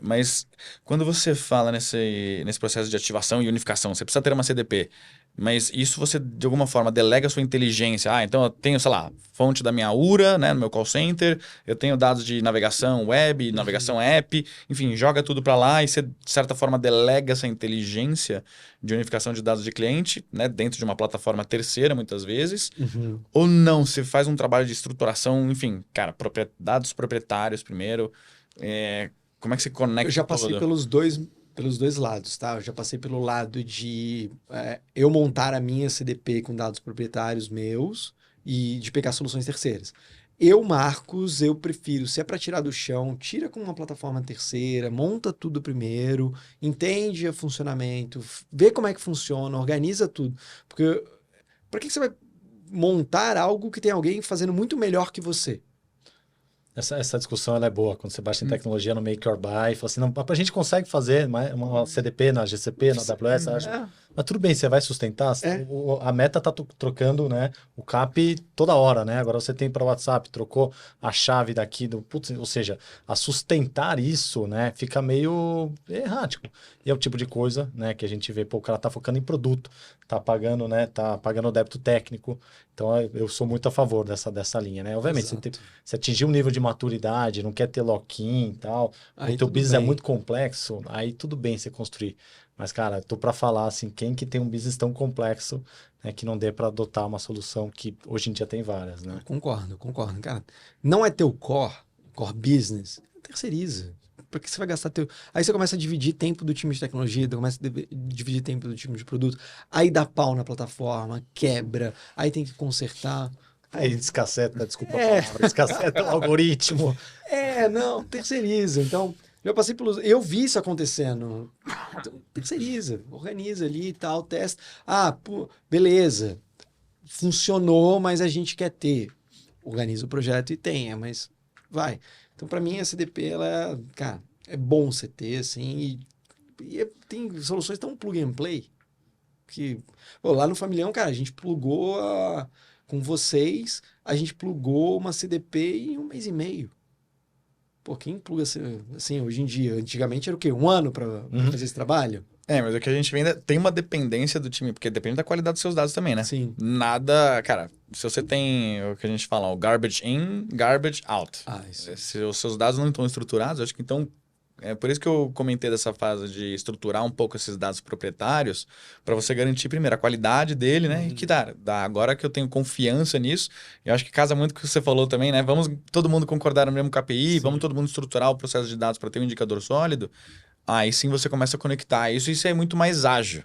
Mas quando você fala nesse processo de ativação e unificação, você precisa ter uma CDP, mas isso você, de alguma forma, delega a sua inteligência. Então eu tenho, sei lá, fonte da minha URA, né, no meu call center, eu tenho dados de navegação web, navegação app, enfim, joga tudo para lá e você, de certa forma, delega essa inteligência de unificação de dados de cliente, né, dentro de uma plataforma terceira, muitas vezes, ou não, você faz um trabalho de estruturação, enfim, cara, dados proprietários primeiro. Como é que você conecta? Eu já passei pelos dois lados, tá? Eu já passei pelo lado de eu montar a minha CDP com dados proprietários meus e de pegar soluções terceiras. Marcos, eu prefiro, se é para tirar do chão, tira com uma plataforma terceira, monta tudo primeiro, entende o funcionamento, vê como é que funciona, organiza tudo. Porque para que você vai montar algo que tem alguém fazendo muito melhor que você? Essa discussão ela é boa. Quando você baixa em tecnologia no Make or Buy, fala assim, não, a gente consegue fazer uma CDP na GCP, na AWS, acho. Mas tudo bem, você vai sustentar. A Meta está trocando, né, o CAP toda hora, né? Agora você tem para o WhatsApp, trocou a chave daqui ou seja, a sustentar isso, né, fica meio errático. E é o tipo de coisa, né, que a gente vê, o cara tá focando em produto, tá pagando o débito técnico. Então eu sou muito a favor dessa linha, né? Obviamente, você atingir um nível de maturidade, não quer ter lock-in e tal, o teu business é muito complexo, aí tudo bem você construir. Mas, cara, tô para falar assim, quem que tem um business tão complexo, né, que não dê para adotar uma solução que hoje em dia tem várias, né? Concordo. Cara, não é teu core business, terceiriza. Porque você vai gastar teu... Aí você começa a dividir tempo do time de tecnologia, começa a dividir tempo do time de produto, aí dá pau na plataforma, quebra, aí tem que consertar. Aí descaceta, desculpa a palavra, descaceta o algoritmo. Não, terceiriza. Então, eu vi isso acontecendo. Então, terceiriza, organiza ali e tal, testa. Beleza, funcionou, mas a gente quer ter. Organiza o projeto e tenha, mas vai. Então, para mim, a CDP, ela, cara, é bom você ter, assim, e tem soluções tão plug and play, que, lá no Familhão, cara, a gente plugou com vocês, a gente plugou uma CDP em 1 mês e meio. Quem pluga assim, hoje em dia? Antigamente era o quê? 1 ano para fazer esse trabalho? Mas é que a gente ainda tem uma dependência do time, porque depende da qualidade dos seus dados também, né? Sim. Nada, cara, se você tem o que a gente fala, o garbage in, garbage out. Isso. Se os seus dados não estão estruturados, acho que então É por isso que eu comentei dessa fase de estruturar um pouco esses dados proprietários, para você garantir, primeiro, a qualidade dele, né? E que agora que eu tenho confiança nisso, eu acho que casa muito com o que você falou também, né? Vamos todo mundo concordar no mesmo KPI, vamos todo mundo estruturar o processo de dados para ter um indicador sólido. Aí sim você começa a conectar isso, e isso é muito mais ágil,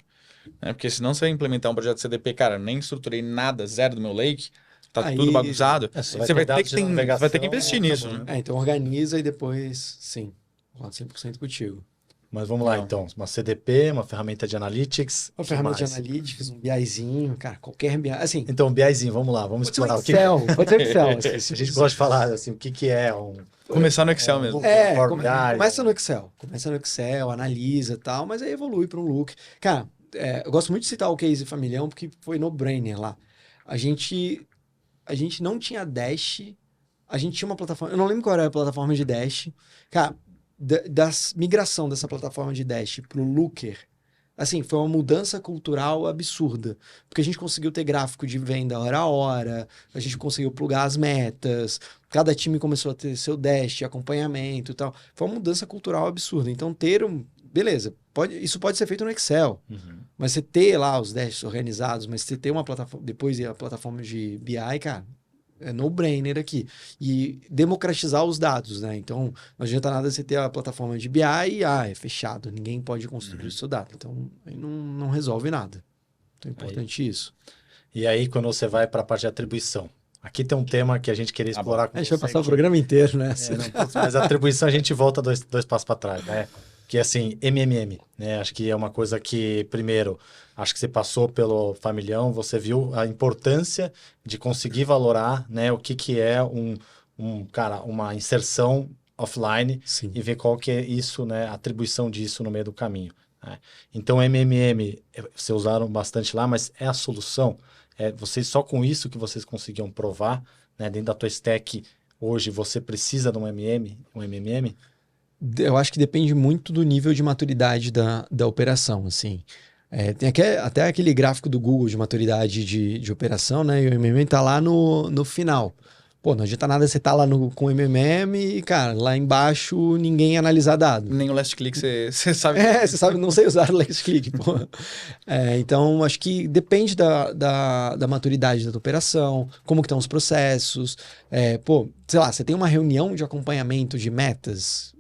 né? Porque senão você vai implementar um projeto de CDP, cara, nem estruturei nada, zero do meu lake, tá Aí, tudo bagunçado, você vai ter que investir nisso, acabou, né? então organiza e depois, sim, concordo 100% contigo. Mas vamos lá, então. Uma CDP, uma ferramenta de analytics. Uma ferramenta de analytics, um BIzinho, cara, qualquer BI. Assim, Então, BIzinho, vamos lá, vamos explorar o que pode ser Excel. Assim, a gente gosta de falar, assim, o que é um... Começar no Excel mesmo. Começa no Excel. Começa no Excel, analisa e tal, mas aí evolui para um look. Cara, eu gosto muito de citar o case Familhão, porque foi no-brainer lá. A gente não tinha Dash, a gente tinha uma plataforma, eu não lembro qual era a plataforma de Dash. Cara, da migração dessa plataforma de Dash pro Looker, assim, foi uma mudança cultural absurda. Porque a gente conseguiu ter gráfico de venda hora a hora, a gente conseguiu plugar as metas, cada time começou a ter seu Dash, acompanhamento e tal. Foi uma mudança cultural absurda. Então, beleza, isso pode ser feito no Excel, mas você ter lá os Dashs organizados, mas você ter uma plataforma, depois a plataforma de BI, cara, é no-brainer aqui. E democratizar os dados, né? Então, não adianta nada você ter a plataforma de BI e, é fechado, ninguém pode construir o seu dado. Então, aí não resolve nada. Então, é importante isso. E aí, quando você vai para a parte de atribuição, aqui tem um tema que a gente queria explorar com a gente você. vai passar o programa inteiro, né? Mas a atribuição a gente volta dois passos para trás, né? Que é assim, MMM, né? Acho que é uma coisa que, primeiro, acho que você passou pelo Familhão, você viu a importância de conseguir valorar, né, o que é uma inserção offline. Sim. E ver qual que é isso, né, a atribuição disso no meio do caminho. Né? Então, MMM, vocês usaram bastante lá, mas é a solução. Vocês só com isso que vocês conseguiam provar, né, dentro da tua stack, hoje você precisa de um MMM? Eu acho que depende muito do nível de maturidade da operação, assim. Tem até aquele gráfico do Google de maturidade de operação, né? E o MMM tá lá no final. Pô, não adianta nada você tá lá com o MMM e, cara, lá embaixo ninguém analisar dado. Nem o last click você sabe. Você sabe, não sei usar o last click, pô. Então, acho que depende da maturidade da tua operação, como que estão os processos. Sei lá, você tem uma reunião de acompanhamento de metas,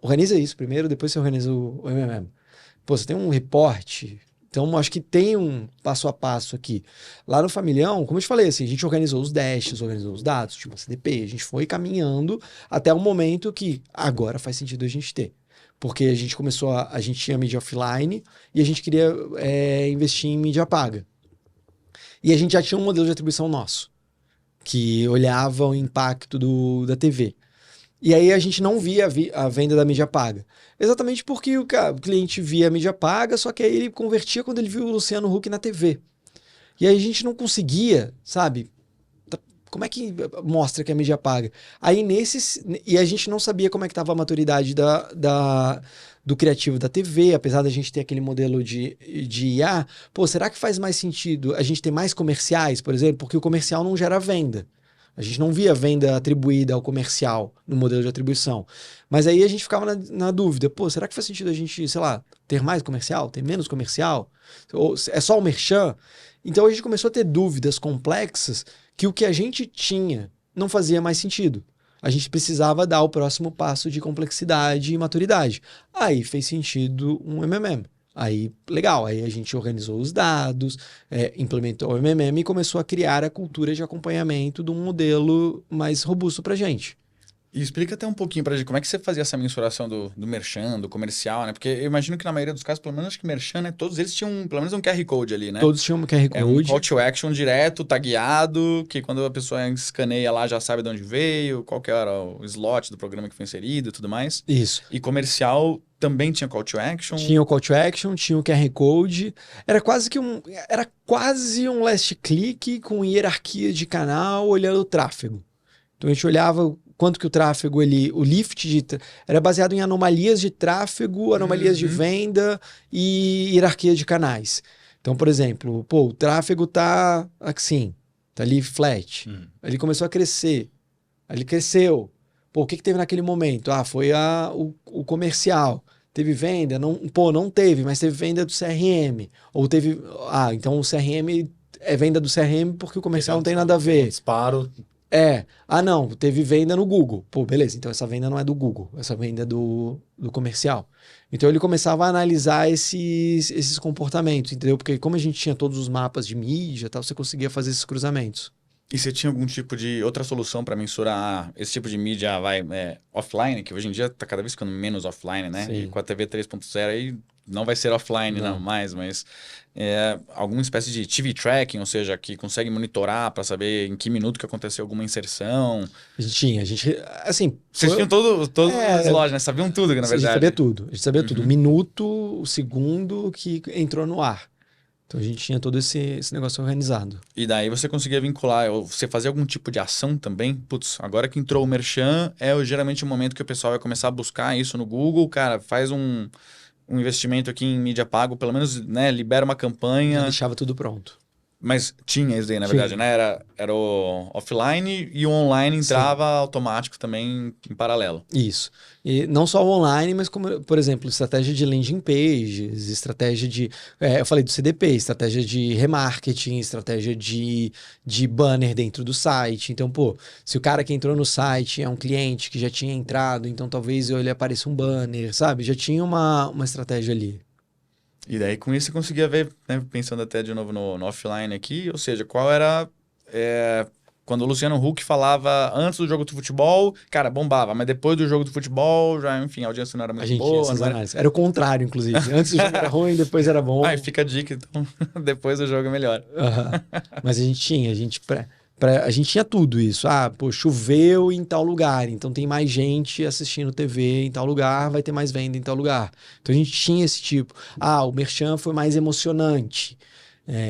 organiza isso primeiro, depois você organiza o MMM. Pô, você tem um reporte, então acho que tem um passo a passo aqui. Lá no Familhão, como eu te falei, assim, a gente organizou os dashes, organizou os dados, tipo a CDP, a gente foi caminhando até o momento que agora faz sentido a gente ter. Porque a gente a gente tinha mídia offline e a gente queria investir em mídia paga. E a gente já tinha um modelo de atribuição nosso, que olhava o impacto da TV. E aí a gente não via a venda da mídia paga. Exatamente porque o cliente via a mídia paga, só que aí ele convertia quando ele viu o Luciano Huck na TV. E aí a gente não conseguia, sabe? Como é que mostra que a mídia paga? E a gente não sabia como é que estava a maturidade do criativo da TV, apesar da gente ter aquele modelo de IA. Pô, será que faz mais sentido a gente ter mais comerciais, por exemplo? Porque o comercial não gera venda. A gente não via venda atribuída ao comercial no modelo de atribuição. Mas aí a gente ficava na dúvida. Pô, será que faz sentido a gente, sei lá, ter mais comercial? Ter menos comercial? Ou é só o merchan? Então a gente começou a ter dúvidas complexas que o que a gente tinha não fazia mais sentido. A gente precisava dar o próximo passo de complexidade e maturidade. Aí fez sentido um MMM. Aí, legal, aí a gente organizou os dados, implementou o MMM e começou a criar a cultura de acompanhamento de um modelo mais robusto para a gente. E explica até um pouquinho pra gente como é que você fazia essa mensuração do merchan, do comercial, né? Porque eu imagino que na maioria dos casos, pelo menos acho que merchan, né? Todos eles tinham pelo menos um QR Code ali, né? Todos tinham um QR Code. É um call to action direto, tagueado, que quando a pessoa escaneia lá já sabe de onde veio, qual que era o slot do programa que foi inserido e tudo mais. Isso. E comercial também tinha call to action? Tinha o call to action, tinha o QR Code. Era quase um last click com hierarquia de canal olhando o tráfego. Então a gente olhava quanto que o tráfego, o lift era baseado em anomalias de tráfego, anomalias de venda e hierarquia de canais. Então, por exemplo, o tráfego tá assim, tá ali flat. Ele começou a crescer. Aí ele cresceu. Pô, o que teve naquele momento? Ah, foi o comercial. Teve venda? Não, pô, não teve, mas teve venda do CRM. Ou teve... Ah, então o CRM é venda do CRM porque o comercial não tem nada a ver. Disparo. Ah, não, teve venda no Google. Pô, beleza, então essa venda não é do Google, essa venda é do comercial. Então ele começava a analisar esses comportamentos, entendeu? Porque como a gente tinha todos os mapas de mídia e tal, você conseguia fazer esses cruzamentos. E você tinha algum tipo de outra solução para mensurar esse tipo de mídia offline, que hoje em dia está cada vez ficando menos offline, né? Sim. E com a TV 3.0 aí não vai ser offline não mais, mas alguma espécie de TV tracking, ou seja, que consegue monitorar para saber em que minuto que aconteceu alguma inserção. A gente, assim... Vocês tinham todas as lojas, né? Sabiam tudo, na verdade. A gente sabia tudo, o minuto, o segundo que entrou no ar. Então a gente tinha todo esse negócio organizado. E daí você conseguia vincular, ou você fazia algum tipo de ação também? Putz, agora que entrou o Merchan, geralmente o momento que o pessoal vai começar a buscar isso no Google, cara, faz um investimento aqui em mídia pago, pelo menos, né, libera uma campanha. Já deixava tudo pronto. Mas tinha isso daí, na verdade, né? Era o offline e o online entrava automático também em paralelo. Isso. E não só o online, mas como, por exemplo, estratégia de landing pages, estratégia de... eu falei do CDP, estratégia de remarketing, estratégia de banner dentro do site. Então, pô, se o cara que entrou no site é um cliente que já tinha entrado, então talvez ele apareça um banner, sabe? Já tinha uma estratégia ali. E daí, com isso, você conseguia ver, né, pensando até de novo no offline aqui, ou seja, qual era... quando o Luciano Huck falava antes do jogo do futebol, cara, bombava. Mas depois do jogo do futebol, já, enfim, a audiência não era muito boa. Tinha essas análises. Era o contrário, inclusive. Antes do jogo era ruim, depois era bom. Ah, fica a dica, então. Depois do jogo é melhor. Mas a gente tinha tudo isso. Ah, pô, choveu em tal lugar, então tem mais gente assistindo TV em tal lugar, vai ter mais venda em tal lugar. Então a gente tinha esse tipo. Ah, o Merchan foi mais emocionante.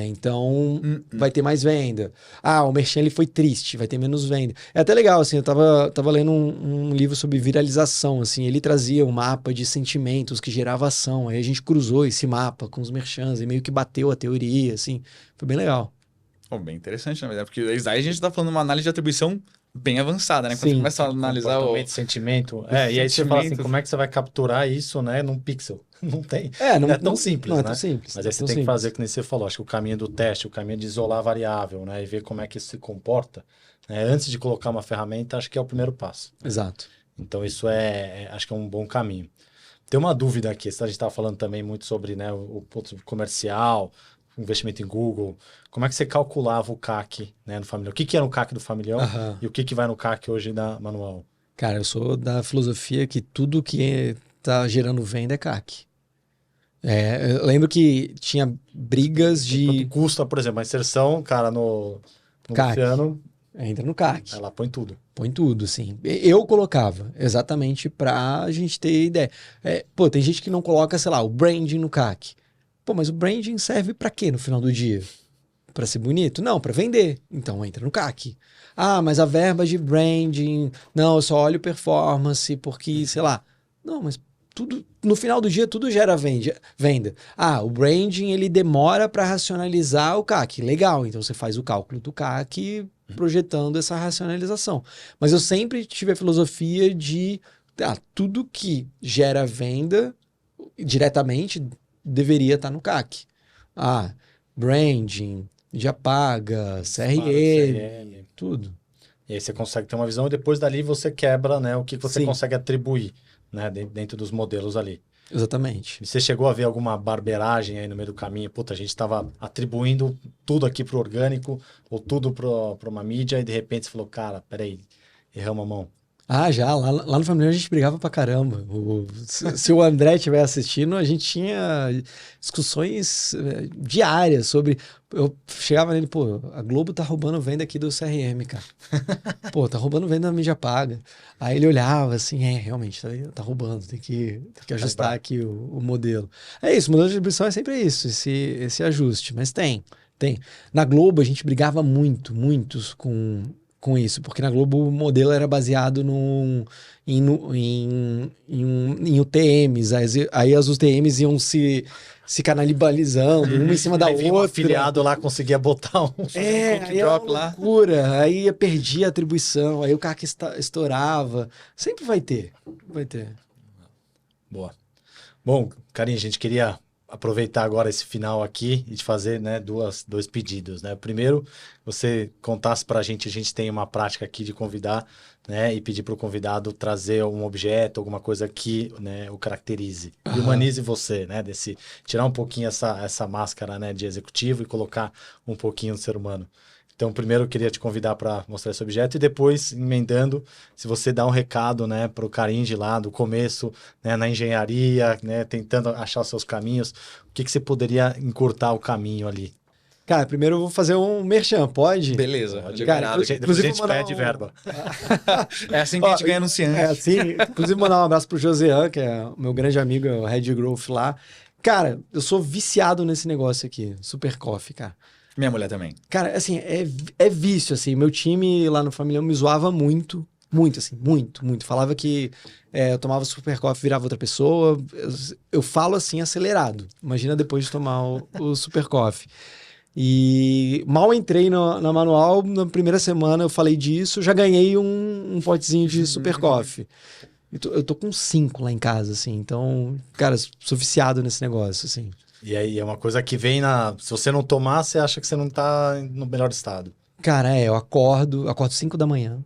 Então vai ter mais venda. Ah, o Merchan ele foi triste, vai ter menos venda. É até legal, assim, eu tava lendo um livro sobre viralização, assim, ele trazia um mapa de sentimentos que gerava ação, aí a gente cruzou esse mapa com os Merchans e meio que bateu a teoria, assim, foi bem legal. Bem interessante, na verdade, porque aí a gente tá falando uma análise de atribuição bem avançada, né? Quando você começa a analisar o sentimento. E aí você fala assim, como é que você vai capturar isso, né, num pixel? Não tem. Não é tão simples, não né? É tão simples. Mas aí você tem que fazer, como você falou, acho que o caminho do teste, o caminho de isolar a variável, né, e ver como é que isso se comporta, né, antes de colocar uma ferramenta, acho que é o primeiro passo. Exato. Então isso acho que é um bom caminho. Tem uma dúvida aqui, a gente estava falando também muito sobre, né, o comercial, investimento em Google. Como é que você calculava o CAC, né, no Familhão? O que era o CAC do Familhão e o que vai no CAC hoje da Manual? Cara, eu sou da filosofia que tudo que tá gerando venda é CAC. Eu lembro que tinha brigas de... Quanto custa, por exemplo, a inserção, cara, no Luciano... Entra no CAC. Ela põe tudo. Põe tudo, sim. Eu colocava, exatamente pra gente ter ideia. Pô, tem gente que não coloca, sei lá, o branding no CAC. Pô, mas o branding serve pra quê no final do dia? Pra ser bonito? Não, pra vender. Então entra no CAC. Ah, mas a verba de branding... Não, eu só olho performance porque, sei lá... Não, mas tudo, no final do dia tudo gera venda. Ah, o branding ele demora para racionalizar o CAC. Legal, então você faz o cálculo do CAC projetando essa racionalização. Mas eu sempre tive a filosofia de tudo que gera venda diretamente deveria estar no CAC. Ah, branding, mídia paga, CRM, tudo. E aí você consegue ter uma visão e depois dali você quebra, né, o que você consegue atribuir, né, dentro dos modelos ali. Exatamente. E você chegou a ver alguma barbeiragem aí no meio do caminho? Puta, a gente estava atribuindo tudo aqui pro orgânico ou tudo para uma mídia e de repente você falou, cara, peraí, erramos a mão. Ah, já. Lá no Família a gente brigava pra caramba. Se o André estiver assistindo, a gente tinha discussões diárias sobre... Eu chegava nele, pô, a Globo tá roubando venda aqui do CRM, cara. Pô, tá roubando venda da mídia paga. Aí ele olhava assim, realmente, tá roubando, tem que ajustar aqui o modelo. É isso, o modelo de distribuição é sempre isso, esse ajuste. Mas tem. Na Globo a gente brigava muito com com isso, porque na Globo o modelo era baseado em UTMs, aí as UTMs iam se canibalizando, uma em cima da Aí vinha um outra. afiliado lá, conseguia botar um... Aí era drop uma lá. loucura, aí perdia a atribuição, aí o cara que estourava. Sempre vai ter. Boa. Bom, Carinho, a gente queria aproveitar agora esse final aqui e te fazer, né, dois pedidos, né? Primeiro, você contasse pra gente, a gente tem uma prática aqui de convidar, né, e pedir pro convidado trazer um objeto, alguma coisa que, né, o caracterize e humanize você, né, tirar um pouquinho essa máscara, né, de executivo e colocar um pouquinho do ser humano. Então, primeiro eu queria te convidar para mostrar esse objeto e depois, emendando, se você dá um recado, né, para o Caringe lá do começo, né, na engenharia, né, tentando achar os seus caminhos, o que você poderia encurtar o caminho ali? Cara, primeiro eu vou fazer um merchan, pode? Beleza. Cara, Depois a inclusive gente mandar pede verba. É assim que a gente ganha anunciante. É assim, inclusive mandar um abraço pro Josean, que é o meu grande amigo, é o Head Growth lá. Cara, eu sou viciado nesse negócio aqui, Super Coffee, cara. Minha mulher também. Cara, assim, é vício, assim. Meu time lá no Familhão me zoava muito, assim, muito. Falava que eu tomava Super Coffee, virava outra pessoa. Eu falo assim, acelerado. Imagina depois de tomar o Super Coffee. E mal entrei na manual, na primeira semana eu falei disso, já ganhei um potezinho de Super Coffee. Eu tô com 5 lá em casa, assim. Então, cara, sou viciado nesse negócio, assim. E aí é uma coisa que vem se você não tomar, você acha que você não tá no melhor estado. Cara, eu acordo 5 da manhã.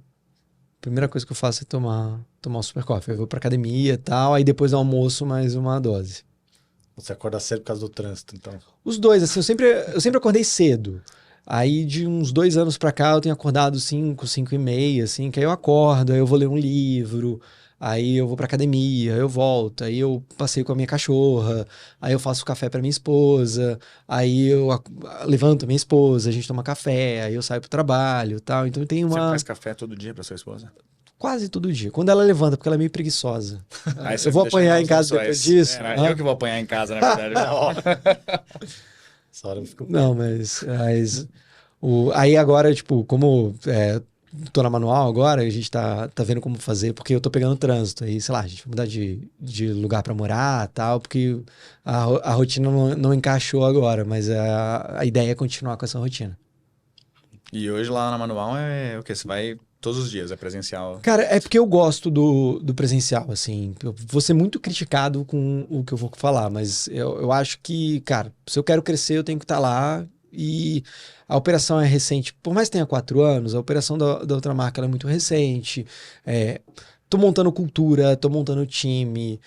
Primeira coisa que eu faço é tomar um Super Coffee. Eu vou pra academia e tal, aí depois do almoço mais uma dose. Você acorda cedo por causa do trânsito, então. Os dois, assim, eu sempre acordei cedo. Aí de uns 2 anos pra cá eu tenho acordado 5 e meia, assim, que aí eu acordo, aí eu vou ler um livro, aí eu vou pra academia, aí eu volto, aí eu passeio com a minha cachorra, aí eu faço café pra minha esposa, aí eu levanto a minha esposa, a gente toma café, aí eu saio pro trabalho e tal. Então tem Você uma... faz café todo dia pra sua esposa? Quase todo dia. Quando ela levanta, porque ela é meio preguiçosa. Aí você Eu vou deixa apanhar nas em casa lençóis. depois disso. Eu que vou apanhar em casa, na verdade. Essa hora eu fico... Não, mas aí agora, tipo, como tô na manual agora, a gente tá vendo como fazer, porque eu tô pegando trânsito. Aí, sei lá, a gente vai mudar de lugar pra morar e tal, porque a rotina não encaixou agora, mas a ideia é continuar com essa rotina. E hoje lá na Manual é o quê? Você vai todos os dias, é presencial? Cara, é porque eu gosto do presencial, assim. Eu vou ser muito criticado com o que eu vou falar, mas eu acho que, cara, se eu quero crescer, eu tenho que estar lá. E a operação é recente. Por mais que tenha 4 anos, a operação da outra marca ela é muito recente. Tô montando cultura, tô montando time.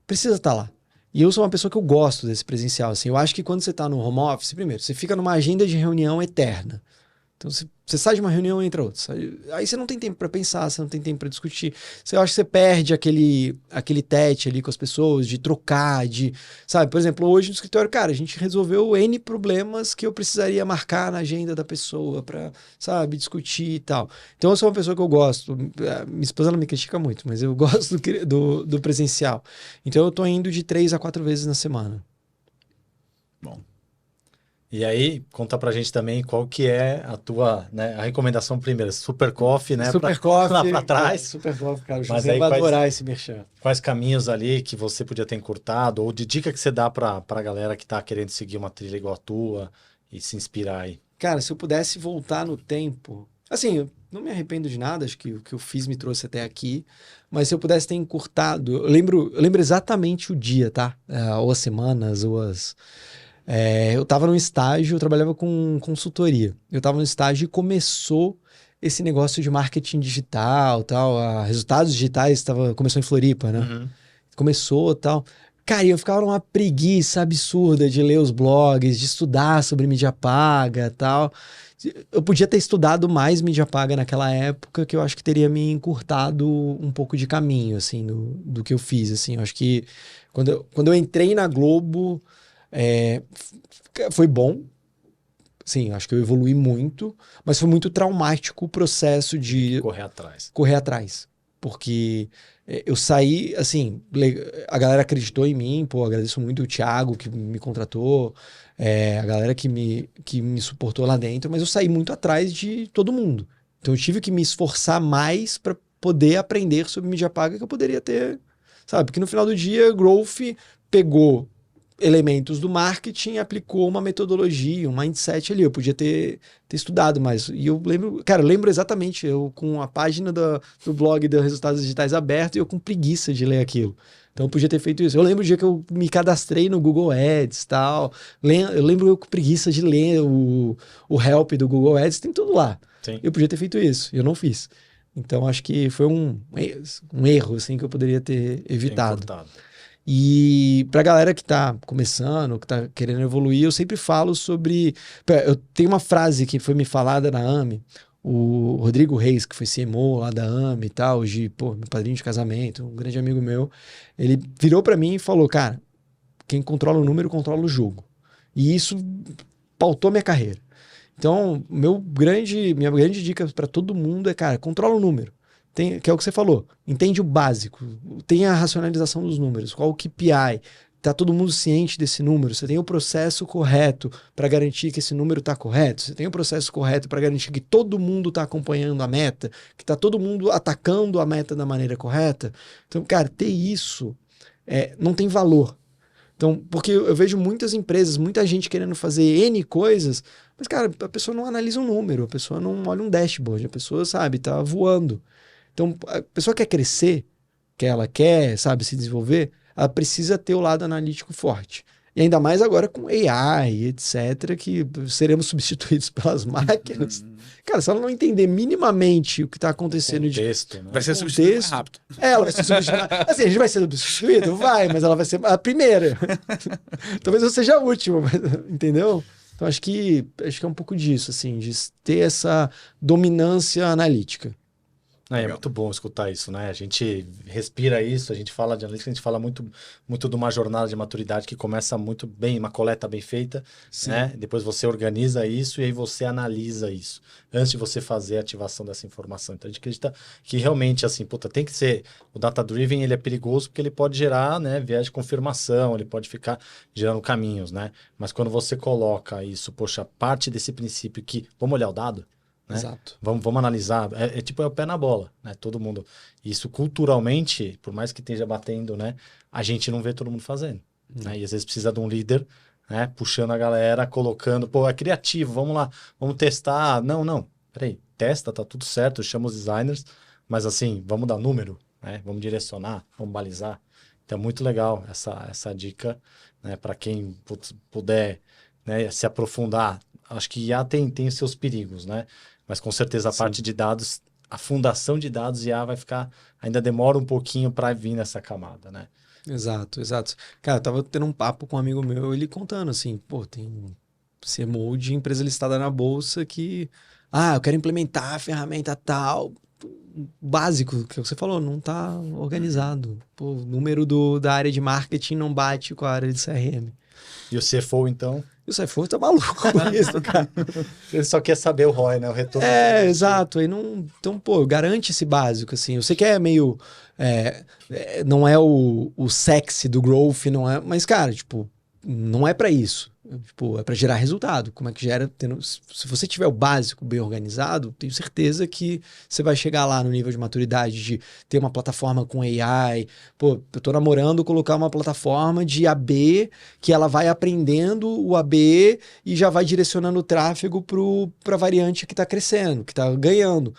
Precisa estar lá. E eu sou uma pessoa que eu gosto desse presencial, assim. Eu acho que quando você tá no home office, primeiro, você fica numa agenda de reunião eterna. Então, você sai de uma reunião e entra outra. Aí você não tem tempo para pensar, você não tem tempo para discutir. Eu acho que você perde aquele tete ali com as pessoas, de trocar, sabe? Por exemplo, hoje no escritório, cara, a gente resolveu N problemas que eu precisaria marcar na agenda da pessoa para, sabe, discutir e tal. Então, eu sou uma pessoa que eu gosto. Minha esposa, ela me critica muito, mas eu gosto do presencial. Então, eu tô indo de 3 a 4 vezes na semana. Bom. E aí, conta pra gente também qual que é a tua, né, a recomendação primeira, Super Coffee, né? Super Coffee. Lá pra trás. Super Coffee, cara. O Mas José aí vai adorar esse merchan. Quais caminhos ali que você podia ter encurtado, ou de dica que você dá pra galera que tá querendo seguir uma trilha igual a tua e se inspirar aí? Cara, se eu pudesse voltar no tempo... Assim, eu não me arrependo de nada, acho que o que eu fiz me trouxe até aqui, mas se eu pudesse ter encurtado... Eu lembro exatamente o dia, tá? Ou as semanas, ou as... eu estava num estágio, eu trabalhava com consultoria. Eu estava no estágio e começou esse negócio de marketing digital, tal, resultados digitais, começou em Floripa, né? Uhum. Começou, tal. Cara, e eu ficava numa preguiça absurda de ler os blogs, de estudar sobre mídia paga, tal. Eu podia ter estudado mais mídia paga naquela época, que eu acho que teria me encurtado um pouco de caminho, assim, do que eu fiz, assim. Eu acho que quando eu entrei na Globo... foi bom, sim, acho que eu evolui muito, mas foi muito traumático o processo de correr atrás, porque eu saí, assim, a galera acreditou em mim, pô, agradeço muito o Thiago que me contratou, a galera que me suportou lá dentro, mas eu saí muito atrás de todo mundo. Então eu tive que me esforçar mais para poder aprender sobre mídia paga que eu poderia ter, sabe? Porque no final do dia, Growth pegou elementos do marketing e aplicou uma metodologia, um mindset ali. Eu podia ter estudado mais. E eu lembro, cara, eu lembro exatamente, eu com a página do blog dos resultados digitais aberta e eu com preguiça de ler aquilo. Então eu podia ter feito isso. Eu lembro o dia que eu me cadastrei no Google Ads e tal. Eu lembro eu com preguiça de ler o help do Google Ads, tem tudo lá. Sim. Eu podia ter feito isso, eu não fiz. Então acho que foi um erro assim, que eu poderia ter evitado. E pra galera que tá começando, que tá querendo evoluir, eu sempre falo sobre... Eu tenho uma frase que foi me falada na AME, o Rodrigo Reis, que foi CMO lá da AME e tal, hoje, meu padrinho de casamento, um grande amigo meu, ele virou pra mim e falou, cara, quem controla o número, controla o jogo. E isso pautou minha carreira. Então, minha grande dica para todo mundo é, cara, controla o número. Que é o que você falou. Entende o básico. Tem a racionalização dos números. Qual o KPI? Tá todo mundo ciente desse número. Você tem o processo correto para garantir que esse número está correto. Você tem o processo correto para garantir que todo mundo está acompanhando a meta, que está todo mundo atacando a meta da maneira correta. Então, cara, ter isso não tem valor. Então, porque eu vejo muitas empresas, muita gente querendo fazer N coisas, mas, cara, a pessoa não analisa um número, a pessoa não olha um dashboard, a pessoa, sabe, tá voando. Então, a pessoa quer crescer, que ela quer, sabe, se desenvolver, ela precisa ter o lado analítico forte. E ainda mais agora com AI, etc., que seremos substituídos pelas máquinas. Cara, se ela não entender minimamente o que está acontecendo contexto, né? Vai ser substituído mais rápido. Ela vai ser substituída. Assim, a gente vai ser substituído? Vai, mas ela vai ser a primeira. Talvez eu seja a última, mas, entendeu? Então acho que é um pouco disso, assim, de ter essa dominância analítica. É muito bom escutar isso, né? A gente respira isso, a gente fala de analítica, a gente fala muito de uma jornada de maturidade que começa muito bem, uma coleta bem feita, né? Depois você organiza isso e aí você analisa isso, antes de você fazer a ativação dessa informação. Então a gente acredita que realmente, assim, tem que ser... O data-driven, ele é perigoso porque ele pode gerar, né, viés de confirmação, ele pode ficar gerando caminhos, né? Mas quando você coloca isso, parte desse princípio que... Vamos olhar o dado? Né? Exato. Vamos analisar. É o pé na bola, né? Todo mundo. Isso culturalmente, por mais que esteja batendo, né? A gente não vê todo mundo fazendo. Né? E às vezes precisa de um líder, né? Puxando a galera, colocando, é criativo, vamos lá, vamos testar. Não, peraí, testa, tá tudo certo, chama os designers, mas assim, vamos dar número, né? Vamos direcionar, vamos balizar. Então é muito legal essa dica, né? Para quem puder, né, se aprofundar. Acho que IA tem os seus perigos, né? Mas com certeza a parte de dados, a fundação de dados IA vai ficar... Ainda demora um pouquinho para vir nessa camada, né? Exato. Cara, eu tava tendo um papo com um amigo meu, ele contando assim, tem CMO de empresa listada na bolsa que... eu quero implementar a ferramenta tal... Básico, que você falou, não tá organizado. O número da área de marketing não bate com a área de CRM. E o CFO, então... E o CFO tá maluco com isso, cara. Ele só quer saber o ROI, né? O retorno. Exato. Aí não... Então, garante esse básico, assim. Eu sei que é meio... não é o sexy do growth, não é... Mas, cara, não é pra isso. É para gerar resultado. Como é que gera? Se você tiver o básico bem organizado, tenho certeza que você vai chegar lá no nível de maturidade de ter uma plataforma com AI. Eu tô namorando colocar uma plataforma de AB que ela vai aprendendo o AB e já vai direcionando o tráfego para variante que está crescendo, que está ganhando.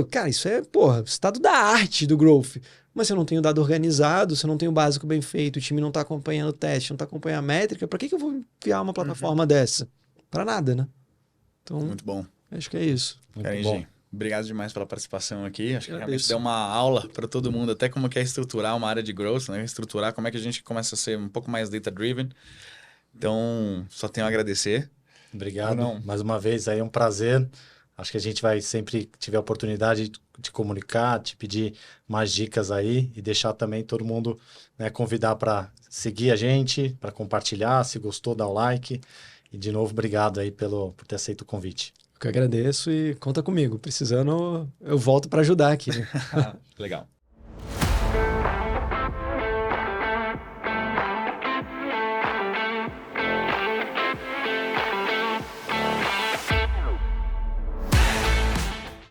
Cara, isso é estado da arte do growth. Mas se eu não tenho dado organizado, se eu não tenho o básico bem feito, o time não está acompanhando o teste, não está acompanhando a métrica, para que eu vou criar uma plataforma dessa? Para nada, né? Então, muito bom. Acho que é isso. Muito bom. Obrigado demais pela participação aqui. Acho que realmente deu uma aula para todo mundo, até como que é estruturar uma área de growth, né? Estruturar como é que a gente começa a ser um pouco mais data-driven. Então, só tenho a agradecer. Obrigado. Mais uma vez, aí é um prazer. Acho que a gente vai sempre tiver a oportunidade de comunicar, te pedir mais dicas aí e deixar também todo mundo, né, convidar para seguir a gente, para compartilhar. Se gostou, dá o like. E, de novo, obrigado aí por ter aceito o convite. Eu que agradeço e conta comigo. Precisando, eu volto para ajudar aqui. Né? Legal.